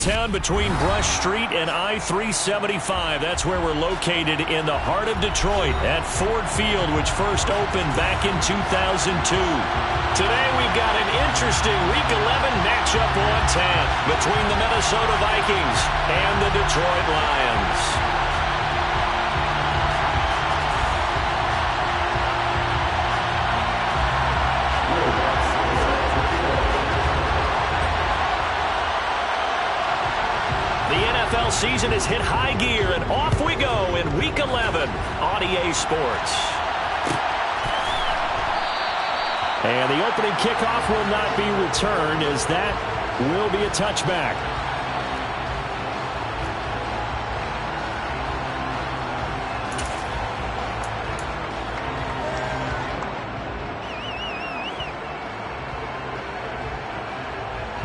Town between Brush Street and I-375. That's where we're located in the heart of Detroit at Ford Field, which first opened back in 2002. Today we've got an interesting Week 11 matchup on tap between the Minnesota Vikings and the Detroit Lions. Season has hit high gear, and off we go in Week 11 on EA Sports. And the opening kickoff will not be returned, as that will be a touchback.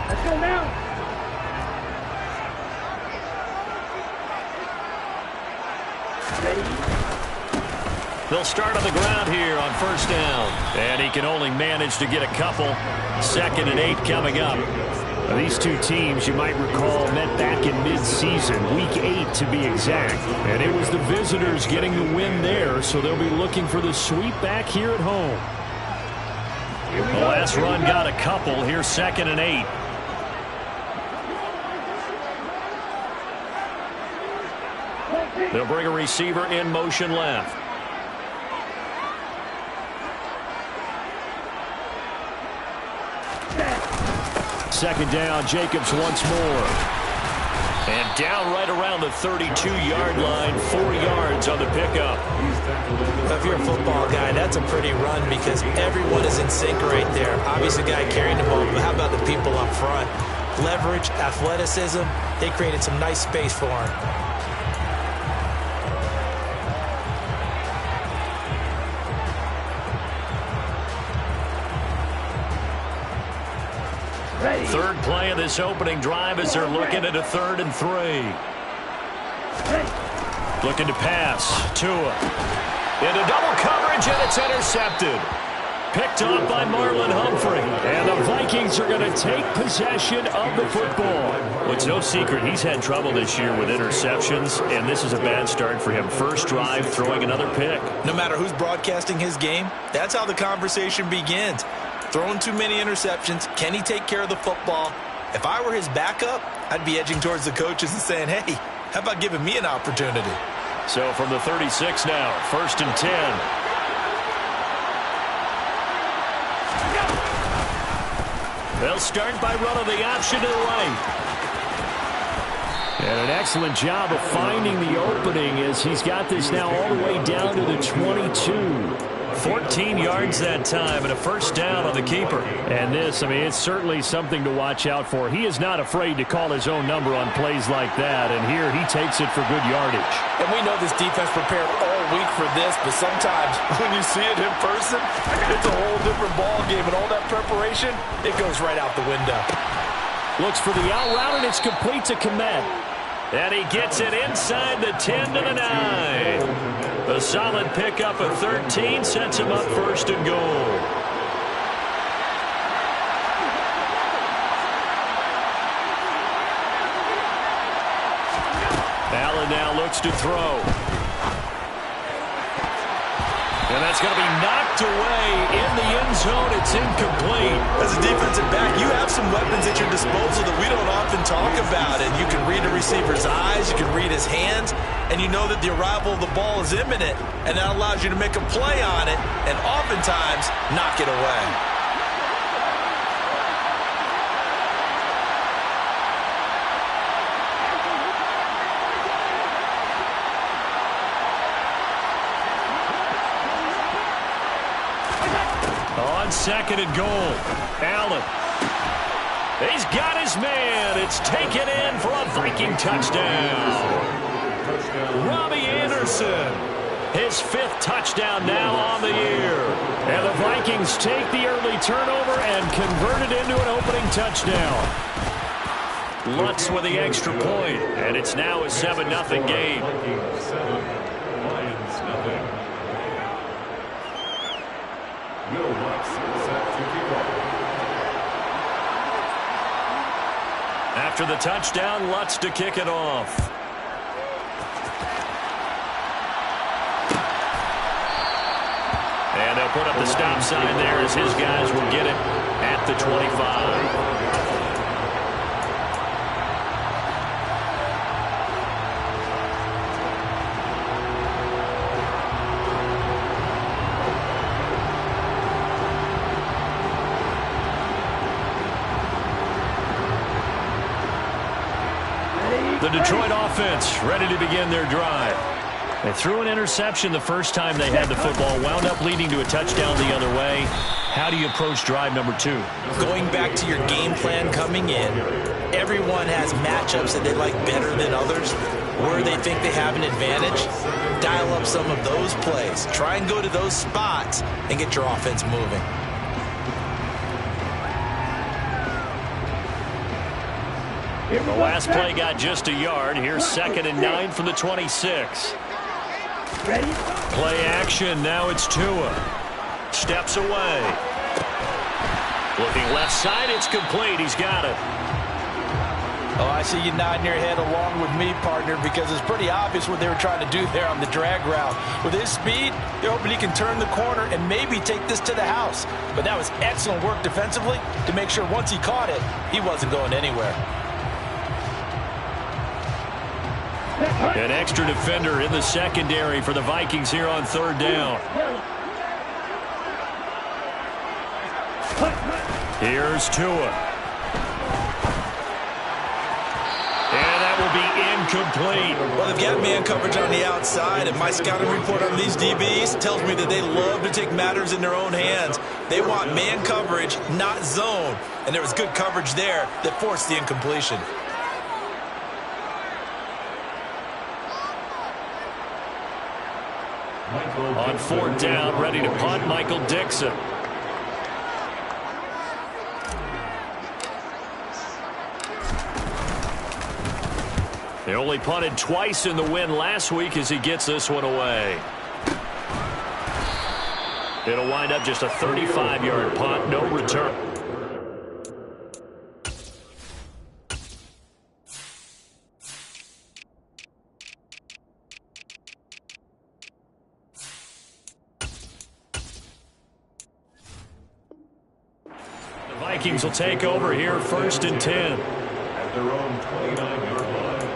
Let's go now. They'll start on the ground here on first down. And he can only manage to get a couple. 2nd and 8 coming up. Now, these two teams, you might recall, met back in mid-season, Week 8 to be exact. And it was the visitors getting the win there, so they'll be looking for the sweep back here at home. The last run got a couple. Here's 2nd and 8. They'll bring a receiver in motion left. Second down, Jacobs once more. And down right around the 32-yard line, 4 yards on the pickup. If you're a football guy, that's a pretty run because everyone is in sync right there. Obviously, the guy carrying the ball, but how about the people up front? Leverage, athleticism, they created some nice space for him. Third play of this opening drive as they're looking at a 3rd and 3. Looking to pass. Tua. Into double coverage, and it's intercepted. Picked off by Marlon Humphrey. And the Vikings are going to take possession of the football. Well, it's no secret he's had trouble this year with interceptions, and this is a bad start for him. First drive, throwing another pick. No matter who's broadcasting his game, that's how the conversation begins. Throwing too many interceptions. Can he take care of the football? If I were his backup, I'd be edging towards the coaches and saying, hey, how about giving me an opportunity? So from the 36 now, 1st and 10. They'll start by running the option to the right. And an excellent job of finding the opening as he's got this now all the way down to the 22. 14 yards that time and a first down on the keeper. And this, I mean, it's certainly something to watch out for. He is not afraid to call his own number on plays like that, and here he takes it for good yardage. And we know this defense prepared all week for this, but sometimes when you see it in person, it's a whole different ball game, and all that preparation, it goes right out the window. Looks for the out route, and it's complete to Komet. And he gets it inside the 10 to the 9. A solid pickup of 13 sets him up 1st and goal. Allen now looks to throw. And that's going to be knocked away in the end zone. It's incomplete. As a defensive back, you have some weapons at your disposal that we don't often talk about. And you can read a receiver's eyes, you can read his hands, and you know that the arrival of the ball is imminent. And that allows you to make a play on it and oftentimes knock it away. On 2nd and goal, Allen. He's got his man. It's taken in for a Viking touchdown. Robbie Anderson, his 5th touchdown now on the year. And the Vikings take the early turnover and convert it into an opening touchdown. Lutz with the extra point, and it's now a 7-0 game. After the touchdown, Lutz to kick it off. And they'll put up the stop sign there as his guys will get it at the 25. The Detroit offense ready to begin their drive. They threw an interception the first time they had the football, wound up leading to a touchdown the other way. How do you approach drive number 2? Going back to your game plan coming in, everyone has matchups that they like better than others, where they think they have an advantage. Dial up some of those plays. Try and go to those spots and get your offense moving. The last play got just a yard. Here's 2nd and 9 from the 26. Ready? Play action. Now it's Tua. Steps away. Looking left side. It's complete. He's got it. Oh, I see you nodding your head along with me, partner, because it's pretty obvious what they were trying to do there on the drag route. With his speed, they're hoping he can turn the corner and maybe take this to the house. But that was excellent work defensively to make sure once he caught it, he wasn't going anywhere. An extra defender in the secondary for the Vikings here on 3rd down. Here's Tua. And that will be incomplete. Well, they've got man coverage on the outside, and my scouting report on these DBs tells me that they love to take matters in their own hands. They want man coverage, not zone. And there was good coverage there that forced the incompletion. On 4th down, ready to punt, Michael Dixon. They only punted twice in the win last week as he gets this one away. It'll wind up just a 35-yard punt, no return. Vikings will take over here, 1st and 10. At their own 29-yard line.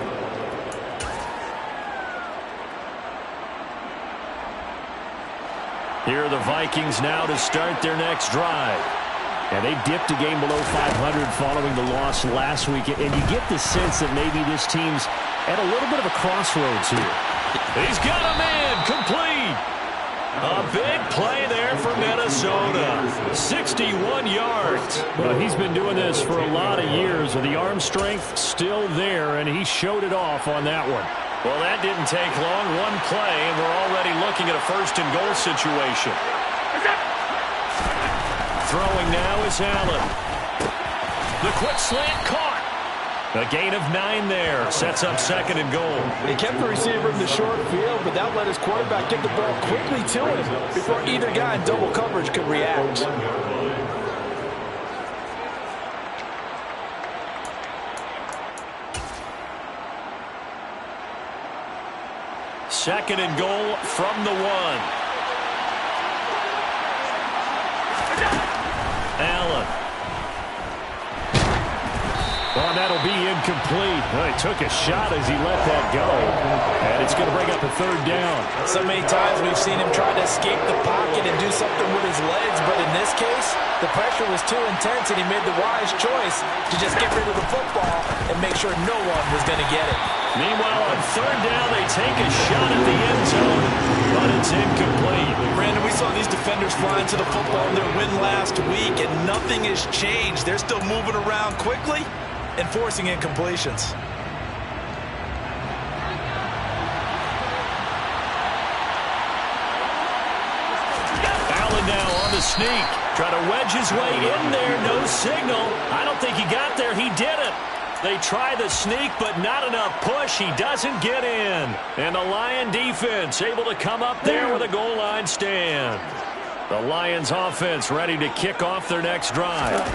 Here are the Vikings now to start their next drive. And they dipped a game below 500 following the loss last week. And you get the sense that maybe this team's at a little bit of a crossroads here. He's got a man complete. A big play there for Minnesota. 61 yards. Well, he's been doing this for a lot of years. The arm strength still there, and he showed it off on that one. Well, that didn't take long. One play, and we're already looking at a 1st and goal situation. Throwing now is Allen. The quick slant caught. A gain of 9 there. Sets up 2nd and goal. They kept the receiver in the short field, but that let his quarterback get the ball quickly to him before either guy in double coverage could react. 2nd and goal from the 1. Allen. Well, that'll be incomplete. Well, he took a shot as he let that go. And it's going to bring up a 3rd down. So many times we've seen him try to escape the pocket and do something with his legs, but in this case, the pressure was too intense and he made the wise choice to just get rid of the football and make sure no one was going to get it. Meanwhile, on 3rd down, they take a shot at the end zone, but it's incomplete. Brandon, we saw these defenders flying to the football in their win last week, and nothing has changed. They're still moving around quickly and forcing incompletions. Allen now on the sneak. Try to wedge his way in there. No signal. I don't think he got there. He didn't. They try the sneak, but not enough push. He doesn't get in. And the Lion defense able to come up there with a goal line stand. The Lions offense ready to kick off their next drive.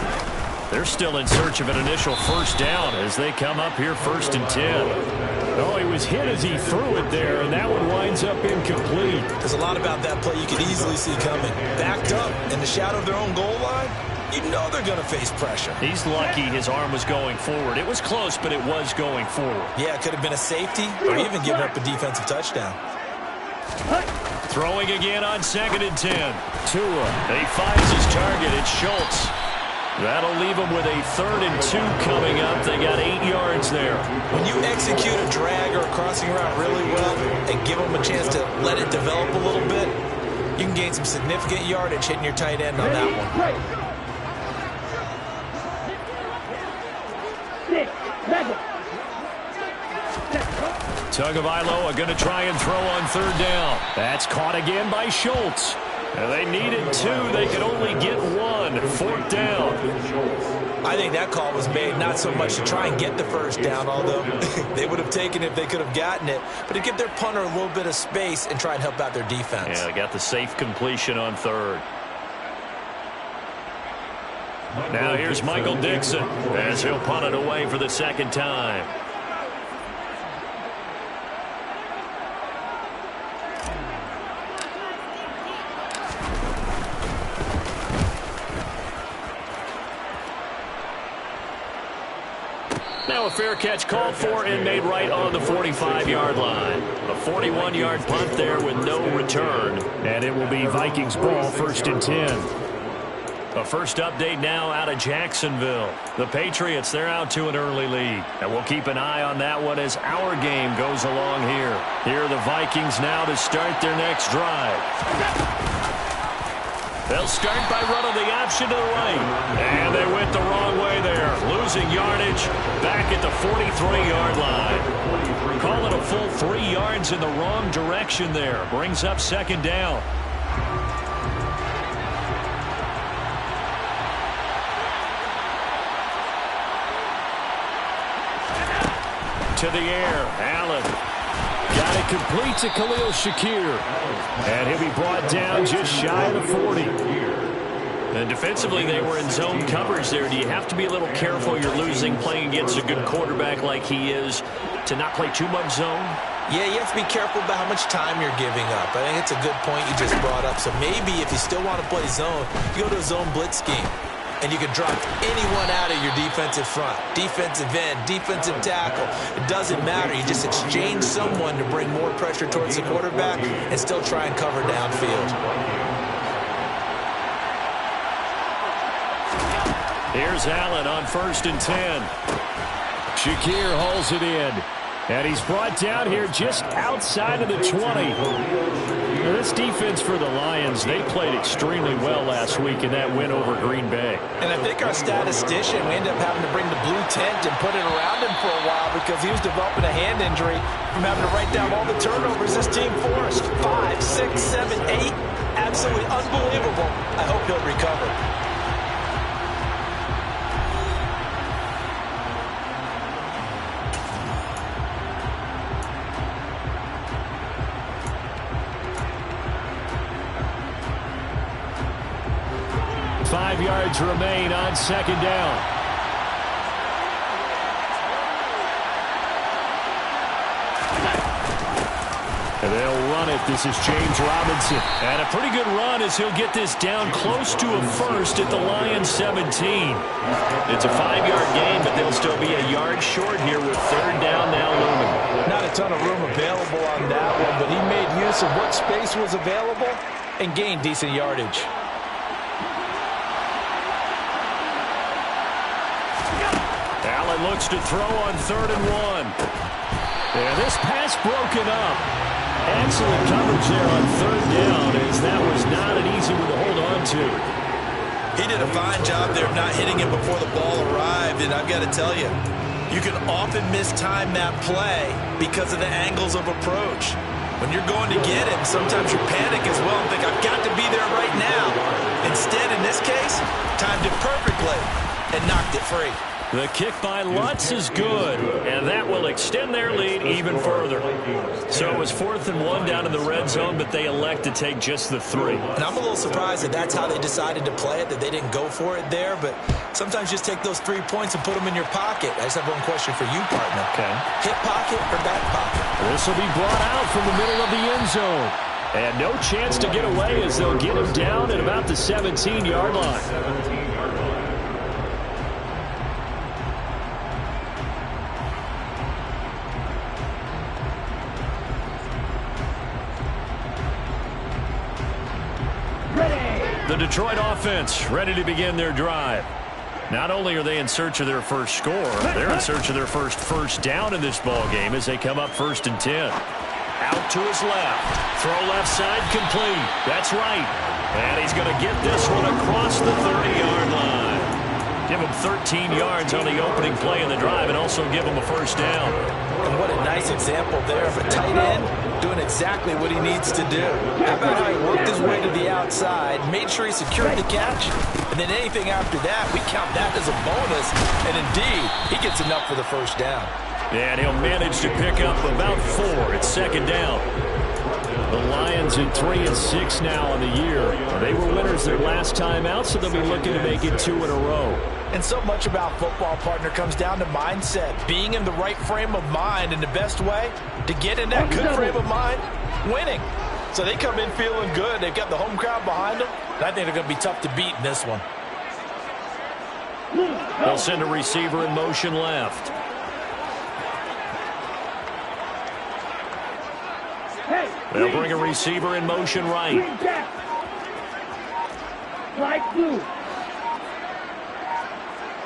They're still in search of an initial first down as they come up here 1st and 10. Oh, he was hit as he threw it there, and that one winds up incomplete. There's a lot about that play you could easily see coming. Backed up in the shadow of their own goal line, you know they're going to face pressure. He's lucky his arm was going forward. It was close, but it was going forward. Yeah, it could have been a safety or even given up a defensive touchdown. Throwing again on 2nd and 10. Tua, he finds his target. It's Schultz. That'll leave them with a 3rd and 2 coming up. They got 8 yards there. When you execute a drag or a crossing route really well and give them a chance to let it develop a little bit, you can gain some significant yardage hitting your tight end on that one. Tagovailoa are going to try and throw on 3rd down. That's caught again by Schultz. And they needed 2. They could only get 1. 4th down. I think that call was made not so much to try and get the first down, although they would have taken it if they could have gotten it, but to give their punter a little bit of space and try and help out their defense. Yeah, they got the safe completion on 3rd. Now here's Michael Dixon as he'll punt it away for the 2nd time. Now a fair catch called for and made right on the 45-yard line. A 41-yard punt there with no return. And it will be Vikings ball 1st and 10. A first update now out of Jacksonville. The Patriots, they're out to an early lead. And we'll keep an eye on that one as our game goes along here. Here are the Vikings now to start their next drive. They'll start by running the option to the right. And they went the wrong way there. Losing yardage back at the 43-yard line. Call it a full 3 yards in the wrong direction there. Brings up 2nd down. To the air. Allen. Got it complete to Khalil Shakir. And he'll be brought down just shy of the 40. And defensively, they were in zone coverage there. Do you have to be a little careful you're losing playing against a good quarterback like he is to not play too much zone? Yeah, you have to be careful about how much time you're giving up. I think it's a good point you just brought up. So maybe if you still want to play zone, you go to a zone blitz scheme. And you can drop anyone out of your defensive front. Defensive end, defensive tackle. It doesn't matter. You just exchange someone to bring more pressure towards the quarterback and still try and cover downfield. Here's Allen on 1st and 10. Shakir hauls it in. And he's brought down here just outside of the 20. Now, this defense for the Lions, they played extremely well last week in that win over Green Bay. And I think our statistician, we ended up having to bring the blue tent and put it around him for a while because he was developing a hand injury from having to write down all the turnovers this team forced. 5, 6, 7, 8. Absolutely unbelievable. I hope he'll recover. Five yards remain on 2nd down. And they'll run it. This is James Robinson. And a pretty good run as he'll get this down close to a first at the Lions 17. It's a 5-yard gain, but they'll still be a yard short here with 3rd down now looming. Not a ton of room available on that one, but he made use of what space was available and gained decent yardage. Allen looks to throw on 3rd and 1. And this pass broken up. Excellent coverage there on 3rd down as that was not an easy one to hold on to. He did a fine job there of not hitting him before the ball arrived, and I've got to tell you, you can often mistime that play because of the angles of approach. When you're going to get him, sometimes you panic as well and think, I've got to be there right now. Instead, in this case, timed it perfectly and knocked it free. The kick by Lutz is good, and that will extend their lead even further. So it was 4th and 1 down in the red zone, but they elect to take just the 3. And I'm a little surprised that that's how they decided to play it, that they didn't go for it there. But sometimes just take those 3 points and put them in your pocket. I just have one question for you, partner. Okay. Hip pocket or back pocket? This will be brought out from the middle of the end zone. And no chance to get away as they'll get him down at about the 17-yard line. The Detroit offense ready to begin their drive. Not only are they in search of their first score, they're in search of their first down in this ball game as they come up 1st and 10. Out to his left. Throw left side complete. That's right. And he's going to get this one across the 30-yard line. Give him 13 yards on the opening play in the drive and also give him a first down. And what a nice example there of a tight end doing exactly what he needs to do. How about how he worked his way to the outside, made sure he secured the catch, and then anything after that, we count that as a bonus. And indeed, he gets enough for the first down. And he'll manage to pick up about 4. It's 2nd down. The Lions at 3 and 6 now on the year. They were winners their last time out, so they'll be looking to make it 2 in a row. And so much about football, partner, comes down to mindset. Being in the right frame of mind, and the best way to get in that good frame of mind, winning. So they come in feeling good. They've got the home crowd behind them. I think they're going to be tough to beat in this one. They'll send a receiver in motion left. They'll bring a receiver in motion right. Light blue.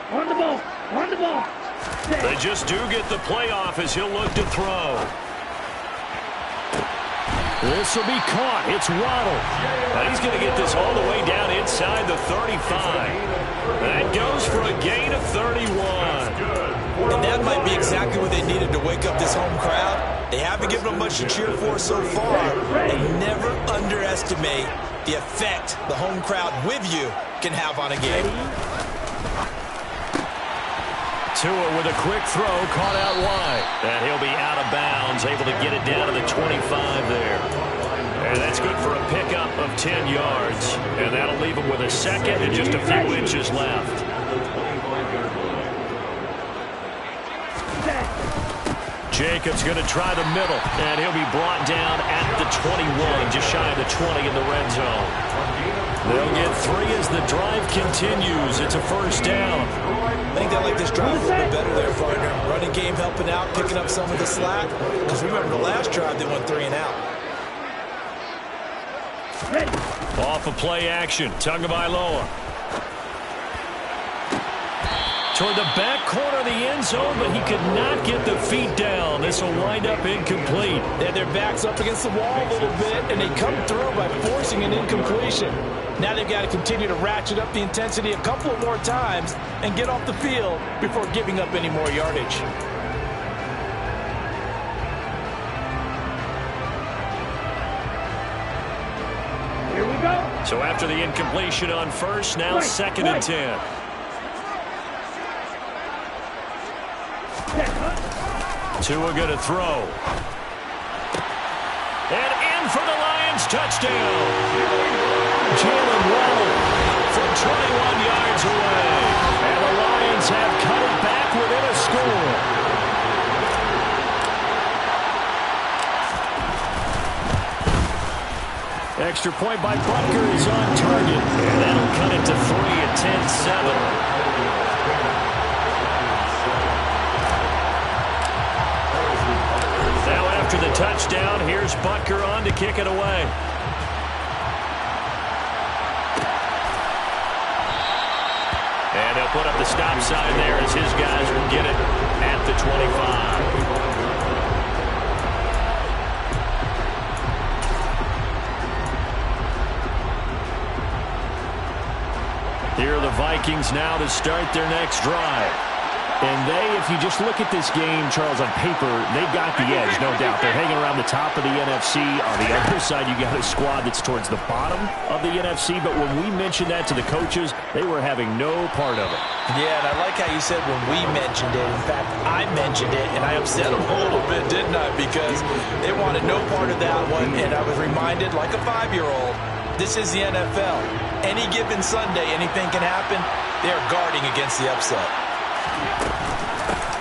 On the ball. On the ball. They just do get the playoff as he'll look to throw. This will be caught. It's Waddle. Now he's going to get this all the way down inside the 35. That goes for a gain of 31. And that might be exactly what they needed to wake up this home crowd. They haven't given them much to cheer for so far. And never underestimate the effect the home crowd with you can have on a game. Tua with a quick throw, caught out wide. And he'll be out of bounds, able to get it down to the 25 there. And that's good for a pickup of 10 yards. And that'll leave him with a second and just a few inches left. Jacobs going to try the middle, and he'll be brought down at the 21, just shy of the 20 in the red zone. They'll get 3 as the drive continues. It's a first down. I think they like this drive a little bit better there, partner. Running game helping out, picking up some of the slack. Because remember, the last drive they went 3 and out. Off of play action, Tagovailoa. Toward the back corner of the end zone, but he could not get the feet down. This will wind up incomplete. They had their backs up against the wall a little bit, and they come through by forcing an incompletion. Now they've got to continue to ratchet up the intensity a couple of more times and get off the field before giving up any more yardage. Here we go. So after the incompletion on first, now 2nd and 10. Tua going to throw. And in for the Lions touchdown. Jalen Waddle from 21 yards away. And the Lions have cut it back within a score. Extra point by Butker is on target. And that'll cut it to 3 at 10-7. After the touchdown, here's Butker on to kick it away. And he'll put up the stop sign there as his guys will get it at the 25. Here are the Vikings now to start their next drive. And if you just look at this game, Charles, on paper, they've got the edge, no doubt. They're hanging around the top of the NFC. On the other side, you got a squad that's towards the bottom of the NFC. But when we mentioned that to the coaches, they were having no part of it. Yeah, and I like how you said when we mentioned it. In fact, I mentioned it, and I upset them a little bit, didn't I? Because they wanted no part of that one, and I was reminded, like a 5-year-old, this is the NFL. Any given Sunday, anything can happen. They're guarding against the upset.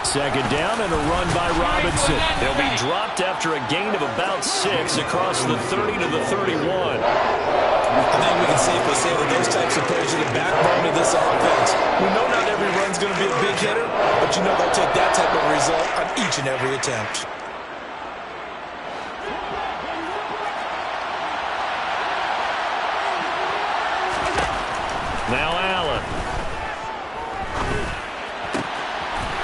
Second down and a run by Robinson. He'll be dropped after a gain of about 6 across the 30 to the 31. I think we can safely say that those types of plays are the backbone of this offense. We know not every run's going to be a big hitter, but you know they'll take that type of result on each and every attempt. Now Allen.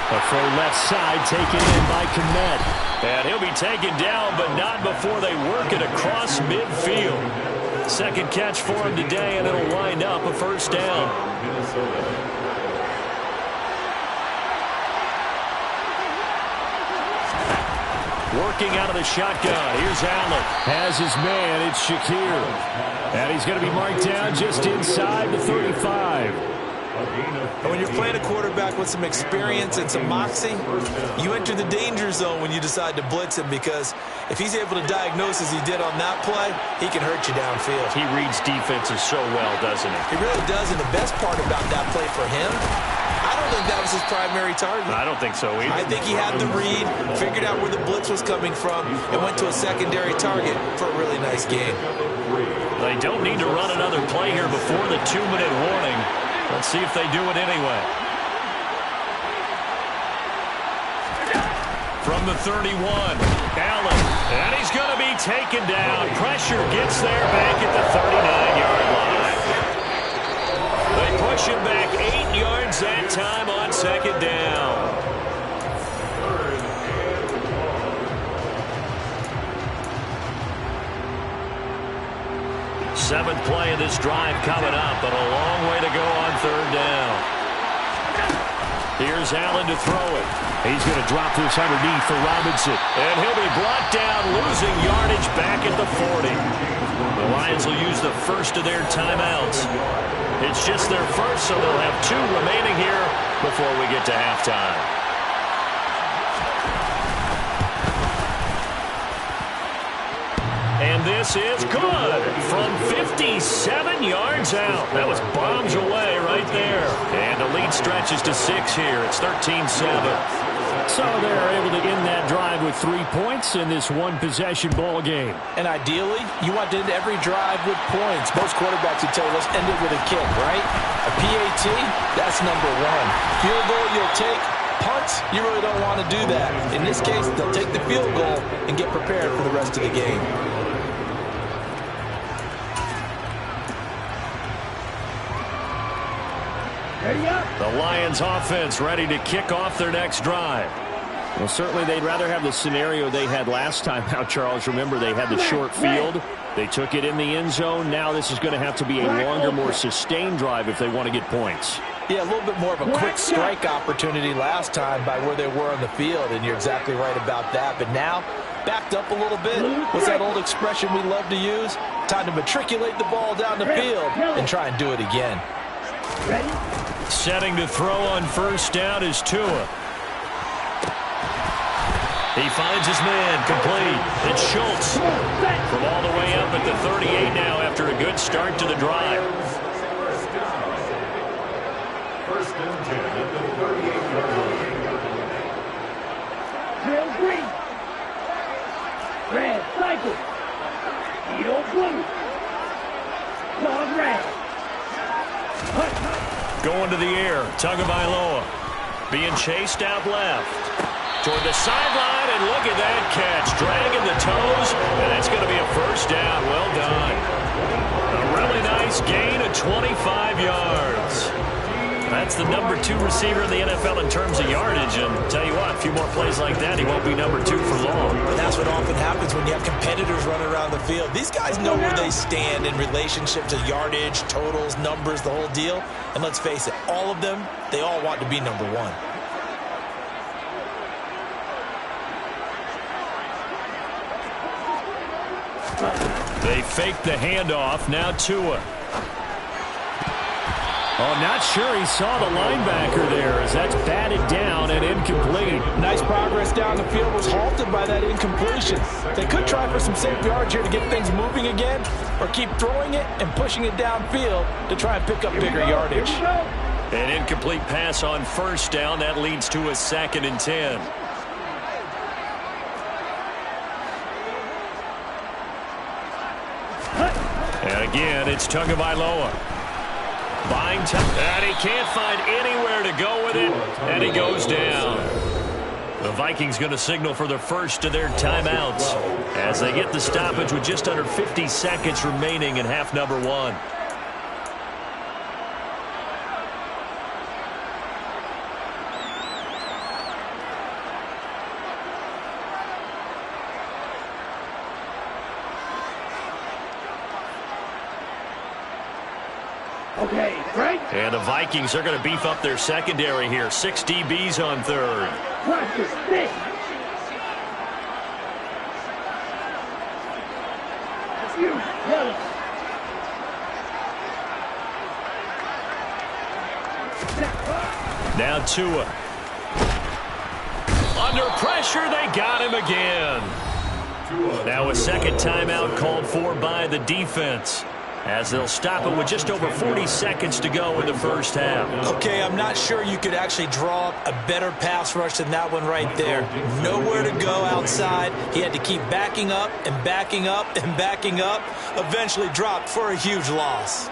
A throw left side taken in by Kmet. And he'll be taken down, but not before they work it across midfield. Second catch for him today, and it'll wind up a first down. Working out of the shotgun. Here's Allen. Has his man. It's Shakir. And he's going to be marked down just inside the 35. And when you're playing a quarterback with some experience and some moxie, you enter the danger zone when you decide to blitz him, because if he's able to diagnose as he did on that play, he can hurt you downfield. He reads defenses so well, doesn't he? He really does, and the best part about that play for him, I don't think that was his primary target. I don't think so either. I think he had the read, figured out where the blitz was coming from, and went to a secondary target for a really nice game. They don't need to run another play here before the 2-minute warning. Let's see if they do it anyway. From the 31, Allen. And he's going to be taken down. Pressure gets there back at the 39-yard line. They push him back 8 yards that time on second down. Seventh play of this drive coming up, but a long way to go on third down. Here's Allen to throw it. He's going to drop this underneath for Robinson. And he'll be brought down, losing yardage back at the 40. The Lions will use the first of their timeouts. It's just their first, so they'll have 2 remaining here before we get to halftime. And this is good from 57 yards out. That was bombs away right there. And the lead stretches to 6 here. It's 13-7. So they're able to end that drive with 3 points in this one-possession ball game. And ideally, you want to end every drive with points. Most quarterbacks would tell you, let's end it with a kick, right? A PAT, that's number 1. Field goal you'll take. Punts, you really don't want to do that. In this case, they'll take the field goal and get prepared for the rest of the game. The Lions offense ready to kick off their next drive. Well, certainly they'd rather have the scenario they had last time out, Charles. Remember, they had the short field. They took it in the end zone. Now this is going to have to be a longer, more sustained drive if they want to get points. Yeah, a little bit more of a quick strike opportunity last time by where they were on the field, and you're exactly right about that. But now, backed up a little bit. What's that old expression we love to use? Time to matriculate the ball down the field and try and do it again. Ready? Setting to throw on first down is Tua. He finds his man, complete. It's Schultz from all the way up at the 38 now after a good start to the drive. First and 10 at the 38-yard line. Trail green. Red, cycle. Edo blue. Claws red. Going to the air, Tagovailoa being chased out left toward the sideline, and look at that catch, dragging the toes, and that's going to be a first down. Well done. A really nice gain of 25 yards. That's the number 2 receiver in the NFL in terms of yardage, and tell you what, a few more plays like that, he won't be number 2 for long. And that's what often happens when you have competitors running around the field. These guys know where they stand in relationship to yardage, totals, numbers, the whole deal. And let's face it, all of them, they all want to be number 1. They fake the handoff. Now Tua. Oh, not sure he saw the linebacker there as that's batted down and incomplete. Nice progress down the field was halted by that incompletion. They could try for some safe yards here to get things moving again, or keep throwing it and pushing it downfield to try and pick up bigger yardage. An incomplete pass on first down. That leads to a 2nd and 10. And again, it's Tagovailoa. Buying time, and he can't find anywhere to go with it, and he goes down. The Vikings going to signal for the first of their timeouts as they get the stoppage with just under 50 seconds remaining in half number 1. Okay, Frank. And the Vikings are going to beef up their secondary here. 6 DBs on third. Practice this. Yellow. Now Tua. Under pressure, they got him again. Now a second timeout called for by the defense, as they'll stop it with just over 40 seconds to go in the first half. Okay, I'm not sure you could actually draw up a better pass rush than that one right there. Nowhere to go outside. He had to keep backing up and backing up and backing up. Eventually dropped for a huge loss.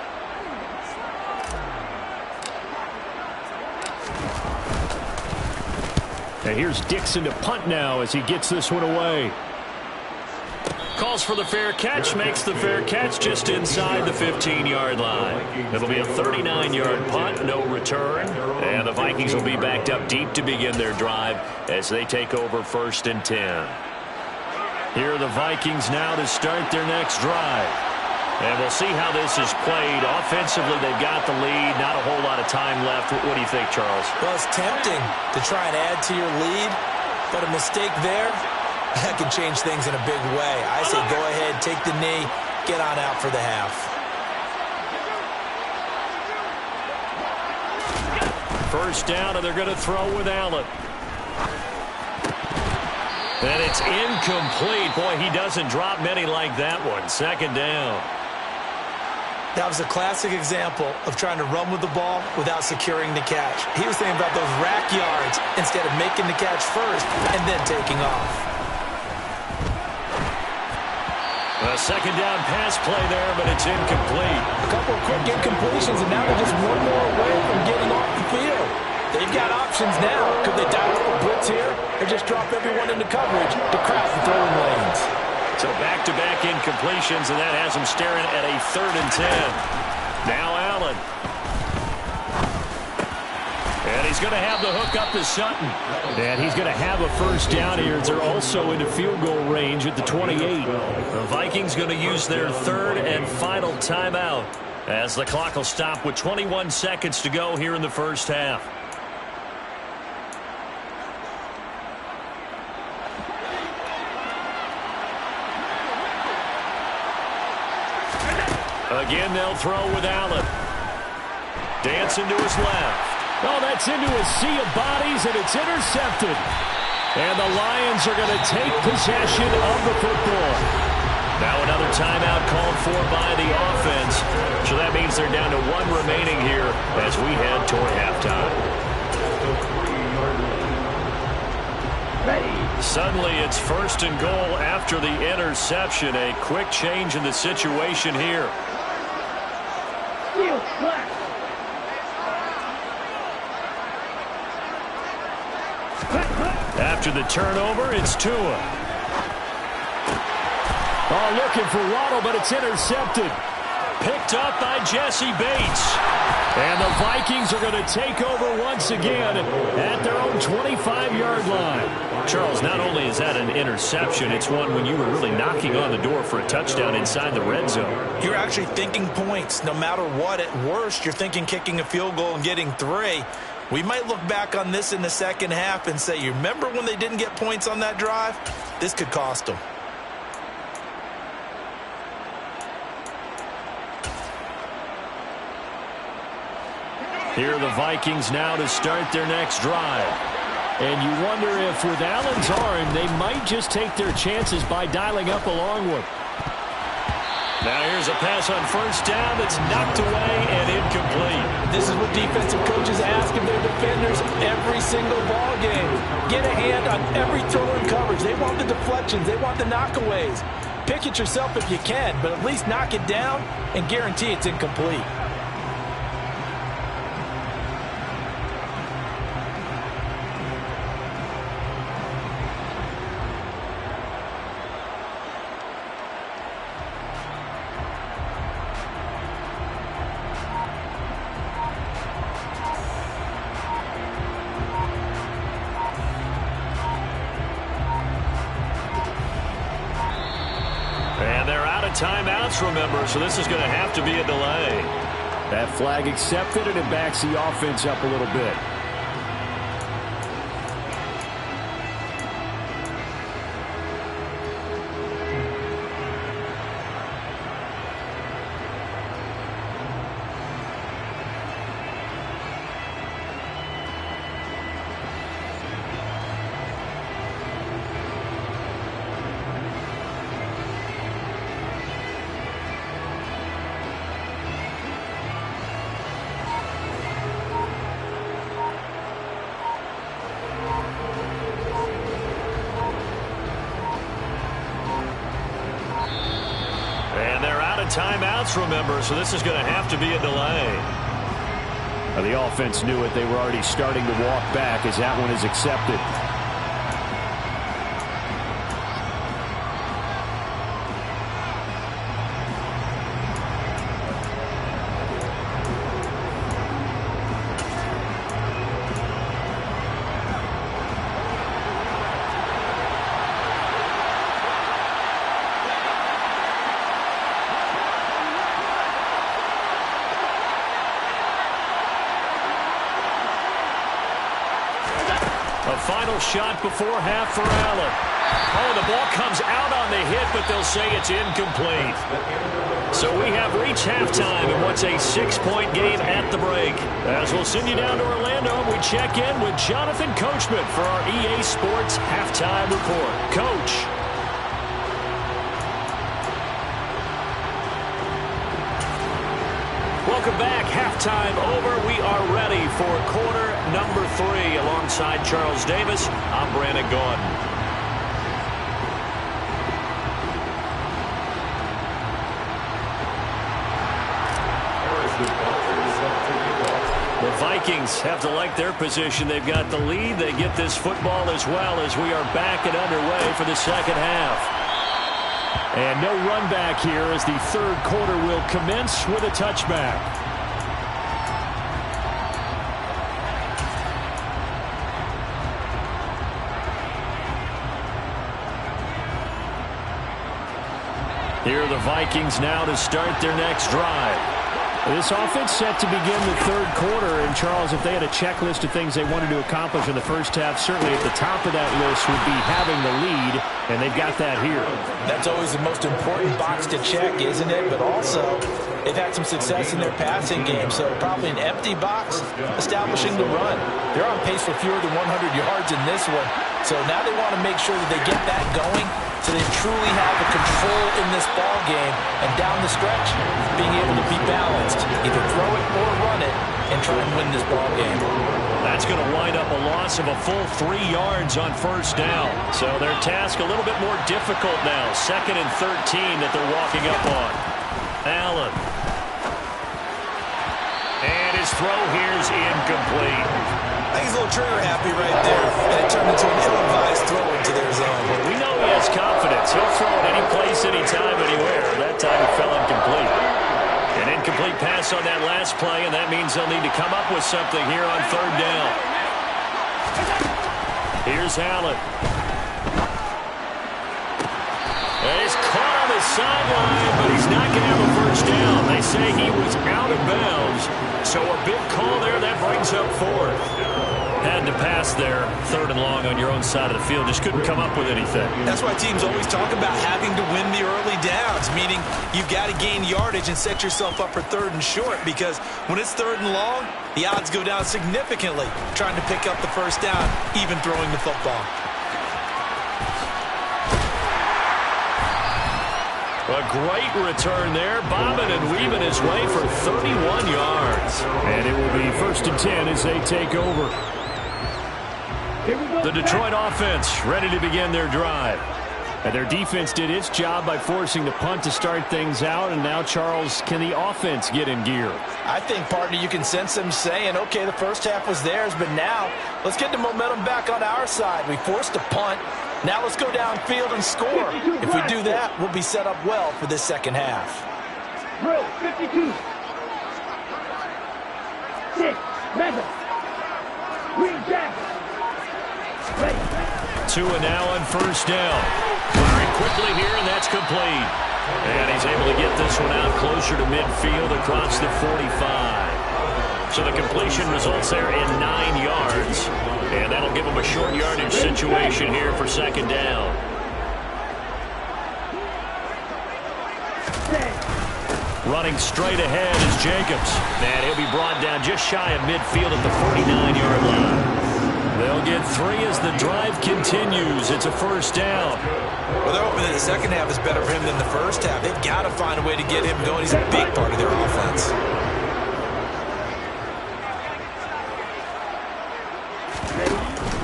And here's Dixon to punt now as he gets this one away. Calls for the fair catch, makes the fair catch just inside the 15-yard line. It'll be a 39-yard punt, no return. And the Vikings will be backed up deep to begin their drive as they take over 1st and 10. Here are the Vikings now to start their next drive. And we'll see how this is played. Offensively, they've got the lead. Not a whole lot of time left. What do you think, Charles? Well, it's tempting to try and add to your lead, but a mistake there, that can change things in a big way. I say go ahead, take the knee, get on out for the half. First down, and they're going to throw with Allen. And it's incomplete. Boy, he doesn't drop many like that one. 2nd down. That was a classic example of trying to run with the ball without securing the catch. He was thinking about those rack yards instead of making the catch first and then taking off. A 2nd down pass play there, but it's incomplete. A couple of quick incompletions, and now they're just one more away from getting off the field. They've got options now. Could they dial up a blitz here or just drop everyone into coverage to crowd the throwing lanes? So back-to-back incompletions, and that has them staring at a 3rd and 10. Now Allen. And he's going to have the hook up to Sutton. And he's going to have a first down here. They're also into field goal range at the 28. The Vikings going to use their 3rd and final timeout as the clock will stop with 21 seconds to go here in the first half. Again, they'll throw with Allen. Dancing to his left. Oh, that's into a sea of bodies, and it's intercepted. And the Lions are going to take possession of the football. Now another timeout called for by the offense. So that means they're down to 1 remaining here as we head toward halftime. Suddenly it's 1st and goal after the interception. A quick change in the situation here. After the turnover, it's Tua. Oh, looking for Waddle, but it's intercepted. Picked up by Jesse Bates. And the Vikings are going to take over once again at their own 25-yard line. Charles, not only is that an interception, it's one when you were really knocking on the door for a touchdown inside the red zone. You're actually thinking points. No matter what, at worst, you're thinking kicking a field goal and getting 3. We might look back on this in the second half and say, you remember when they didn't get points on that drive? This could cost them. Here are the Vikings now to start their next drive. And you wonder if with Allen's arm, they might just take their chances by dialing up a long one. Now here's a pass on first down that's knocked away and incomplete. This is what defensive coaches ask of their defenders every single ball game. Get a hand on every throw in coverage. They want the deflections. They want the knockaways. Pick it yourself if you can, but at least knock it down and guarantee it's incomplete. And they're out of timeouts, remember, so this is going to have to be a delay. That flag accepted, and it backs the offense up a little bit. Timeouts, remember, so this is going to have to be a delay. The offense knew it. They were already starting to walk back as that one is accepted. A final shot before half for Allen. Oh, the ball comes out on the hit, but they'll say it's incomplete. So we have reached halftime in what's a 6-point game at the break. As we'll send you down to Orlando, we check in with Jonathan Coachman for our EA Sports Halftime Report. Coach. Welcome back. Halftime over. We are ready for quarter number 3. Alongside Charles Davis, I'm Brandon Gaudin. The Vikings have to like their position. They've got the lead. They get this football as well as we are back and underway for the second half. And no run back here as the third quarter will commence with a touchback. Here are the Vikings now to start their next drive. This offense set to begin the third quarter. And, Charles, if they had a checklist of things they wanted to accomplish in the first half, certainly at the top of that list would be having the lead, and they've got that here. That's always the most important box to check, isn't it? But also, they've had some success in their passing game, so probably an empty box establishing the run. They're on pace for fewer than 100 yards in this one, so now they want to make sure that they get that going so they truly have the control in this ball game, and down the stretch, being able to be balanced, either throw it or run it, and try and win this ball game. That's going to wind up a loss of a full 3 yards on first down. So their task a little bit more difficult now. 2nd and 13 that they're walking up on. Allen. And his throw here is incomplete. I think he's a little trigger happy right there, and it turned into an ill-advised throw into their zone. Well, we know he has confidence. He'll throw it any place, anytime, anywhere. That time it fell incomplete. An incomplete pass on that last play, and that means they'll need to come up with something here on third down. Here's Allen. And he's caught on the sideline, but he's not going to have a first down. They say he was out of bounds, so a big call there. That brings up 4th. Had to pass there, 3rd and long on your own side of the field. Just couldn't come up with anything. That's why teams always talk about having to win the early downs, meaning you've got to gain yardage and set yourself up for 3rd and short, because when it's 3rd and long, the odds go down significantly trying to pick up the first down, even throwing the football. A great return there, bobbing and weaving his way for 31 yards. And it will be 1st and 10 as they take over. The Detroit offense ready to begin their drive. And their defense did its job by forcing the punt to start things out. And now, Charles, can the offense get in gear? I think, partner, you can sense them saying, okay, the first half was theirs, but now let's get the momentum back on our side. We forced a punt. Now let's go downfield and score. If we do that, we'll be set up well for this second half. Drill 52. 6. Mega. Green Jacket. 2 and now on 1st down. Firing quickly here, and that's complete. And he's able to get this one out closer to midfield across the 45. So the completion results there in 9 yards. And that'll give him a short yardage situation here for 2nd down. Running straight ahead is Jacobs. And he'll be brought down just shy of midfield at the 49-yard line. They'll get 3 as the drive continues. It's a 1st down. Well, they're hoping that the second half is better for him than the first half. They've got to find a way to get him going. He's a big part of their offense.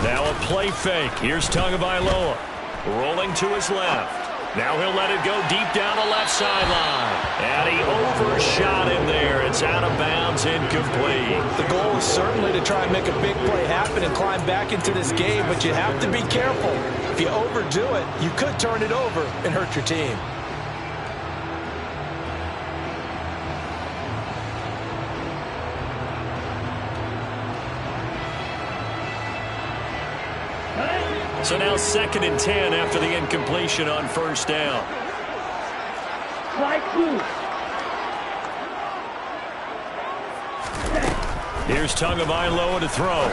Now a play fake. Here's Tagovailoa. Rolling to his left. Now he'll let it go deep down the left sideline. And he overshot him there. It's out of bounds, incomplete. The goal is certainly to try and make a big play happen and climb back into this game, but you have to be careful. If you overdo it, you could turn it over and hurt your team. So now 2nd and 10 after the incompletion on 1st down. Slide 2. Here's Tagovailoa to throw.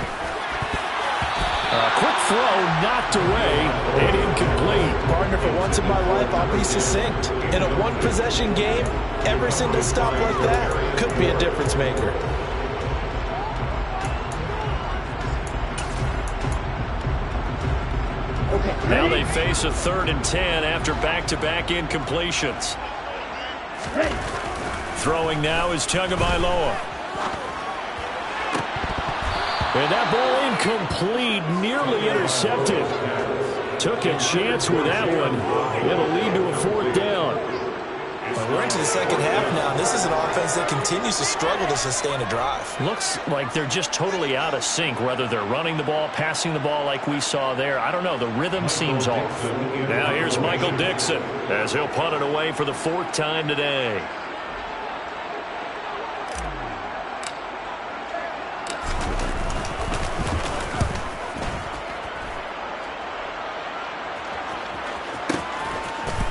A quick throw knocked away and incomplete. Partner, for once in my life, I'll be succinct. In a one-possession game, every single stop like that could be a difference maker. Now they face a 3rd and 10 after back-to-back incompletions. Throwing now is Tagovailoa. And that ball incomplete, nearly intercepted. Took a chance with that one. It'll lead to a 4th down. We're into the second half now. This is an offense that continues to struggle to sustain a drive. Looks like they're just totally out of sync, whether they're running the ball, passing the ball like we saw there. I don't know. The rhythm seems off. Now here's Michael Dixon as he'll punt it away for the 4th time today.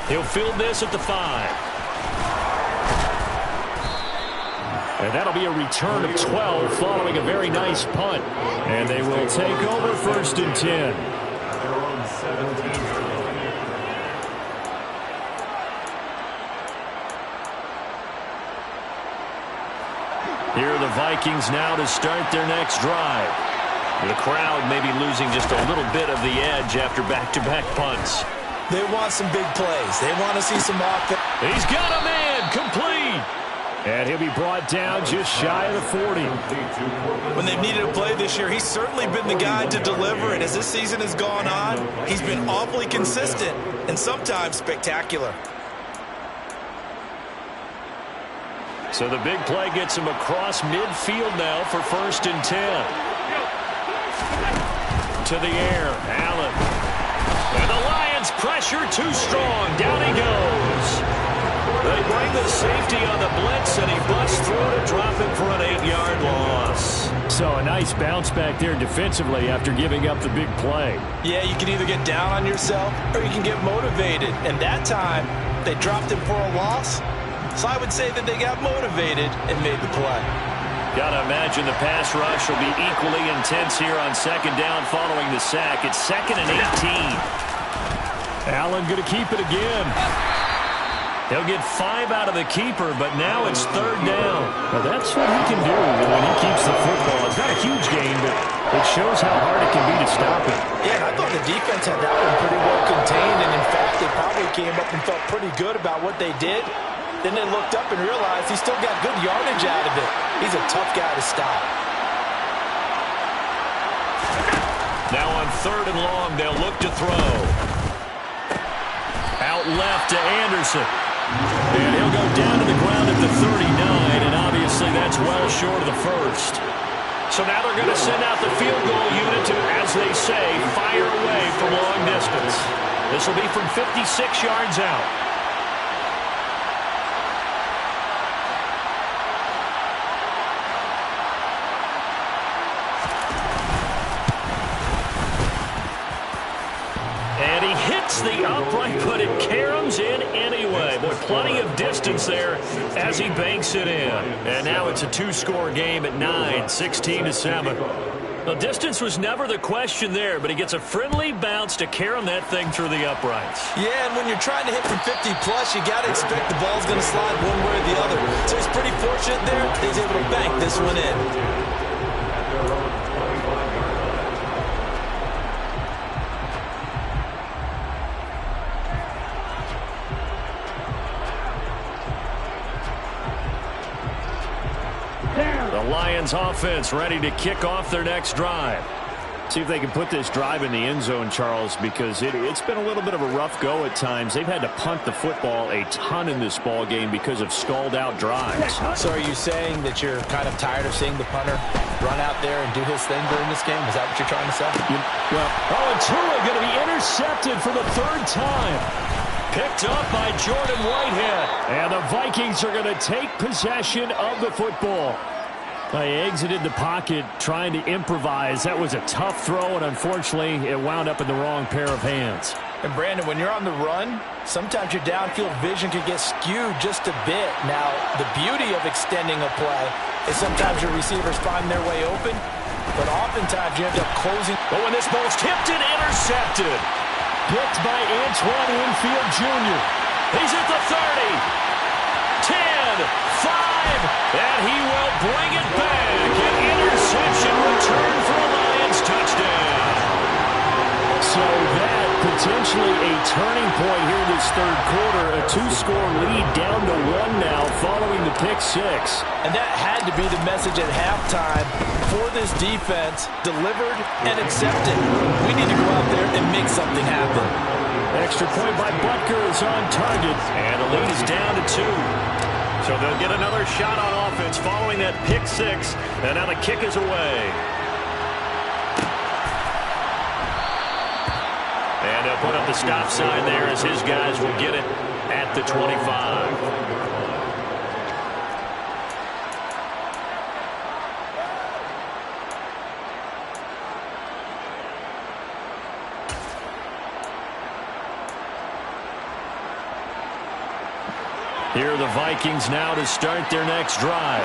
He'll field this at the 5. And that'll be a return of 12 following a very nice punt. And they will take over 1st and 10. Here are the Vikings now to start their next drive. The crowd may be losing just a little bit of the edge after back-to-back punts. They want some big plays. They want to see some offense. He's got a man complete. And he'll be brought down just shy of the 40. When they've needed a play this year, he's certainly been the guy to deliver. And as this season has gone on, he's been awfully consistent and sometimes spectacular. So the big play gets him across midfield now for 1st and 10. To the air, Allen. And the Lions pressure too strong. Down he goes. They bring the safety on the blitz, and he busts through to drop him for an 8-yard loss. So a nice bounce back there defensively after giving up the big play. Yeah, you can either get down on yourself or you can get motivated. And that time, they dropped him for a loss. So I would say that they got motivated and made the play. Got to imagine the pass rush will be equally intense here on second down following the sack. It's 2nd and 18. Allen going to keep it again. He'll get 5 out of the keeper, but now it's 3rd down. Well, that's what he can do when he keeps the football. It's not a huge gain, but it shows how hard it can be to stop it. Yeah, and I thought the defense had that one pretty well contained, and in fact, they probably came up and felt pretty good about what they did. Then they looked up and realized he still got good yardage out of it. He's a tough guy to stop. Now on 3rd and long, they'll look to throw. Out left to Anderson. And he'll go down to the ground at the 39, and obviously that's well short of the first. So now they're going to send out the field goal unit to, as they say, fire away from long distance. This will be from 56 yards out. And he hits the upright, but it caroms in anyway. Boy, plenty of distance there as he banks it in. And now it's a 2-score game at 9, 16-7. Well, distance was never the question there, but he gets a friendly bounce to carom that thing through the uprights. Yeah, and when you're trying to hit from 50-plus, you got to expect the ball's going to slide one way or the other. So he's pretty fortunate there. He's able to bank this one in. The Lions offense ready to kick off their next drive. See if they can put this drive in the end zone, Charles, because it's been a little bit of a rough go at times. They've had to punt the football a ton in this ball game because of stalled-out drives. So are you saying that you're kind of tired of seeing the punter run out there and do his thing during this game? Is that what you're trying to say? And Tua going to be intercepted for the 3rd time. Picked up by Jordan Whitehead. And the Vikings are going to take possession of the football. They exited the pocket trying to improvise. That was a tough throw, and unfortunately, it wound up in the wrong pair of hands. And, Brandon, when you're on the run, sometimes your downfield vision can get skewed just a bit. Now, the beauty of extending a play is sometimes your receivers find their way open, but oftentimes you end up closing. But when this ball's tipped and intercepted. Picked by Antoine Winfield Jr. He's at the 30. 10, 5, and he will bring it back. An interception return for a Lions touchdown. So that potentially a turning point here in this 3rd quarter. A 2-score lead down to 1 now following the pick 6. And that had to be the message at halftime for this defense. Delivered and accepted. We need to go out there and make something happen. Extra point by Butker is on target. And the lead is down to 2. So they'll get another shot on offense following that pick 6. And now the kick is away. And they'll put up the stop sign there as his guys will get it at the 25. Here are the Vikings now to start their next drive.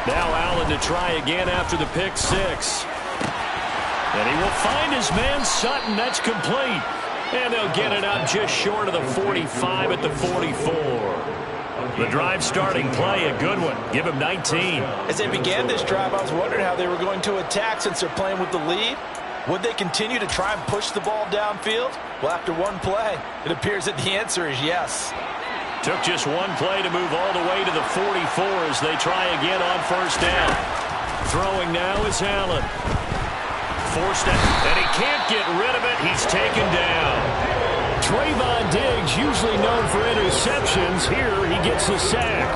Now Allen to try again after the pick 6. And he will find his man Sutton. That's complete. And they'll get it up just short of the 45 at the 44. The drive starting play, a good one. Give him 19. As they began this drive, I was wondering how they were going to attack since they're playing with the lead. Would they continue to try and push the ball downfield? Well, after one play, it appears that the answer is yes. Took just one play to move all the way to the 44 as they try again on 1st down. Throwing now is Allen. Forced it, and he can't get rid of it. He's taken down. Trayvon Diggs, usually known for interceptions. Here, he gets the sack.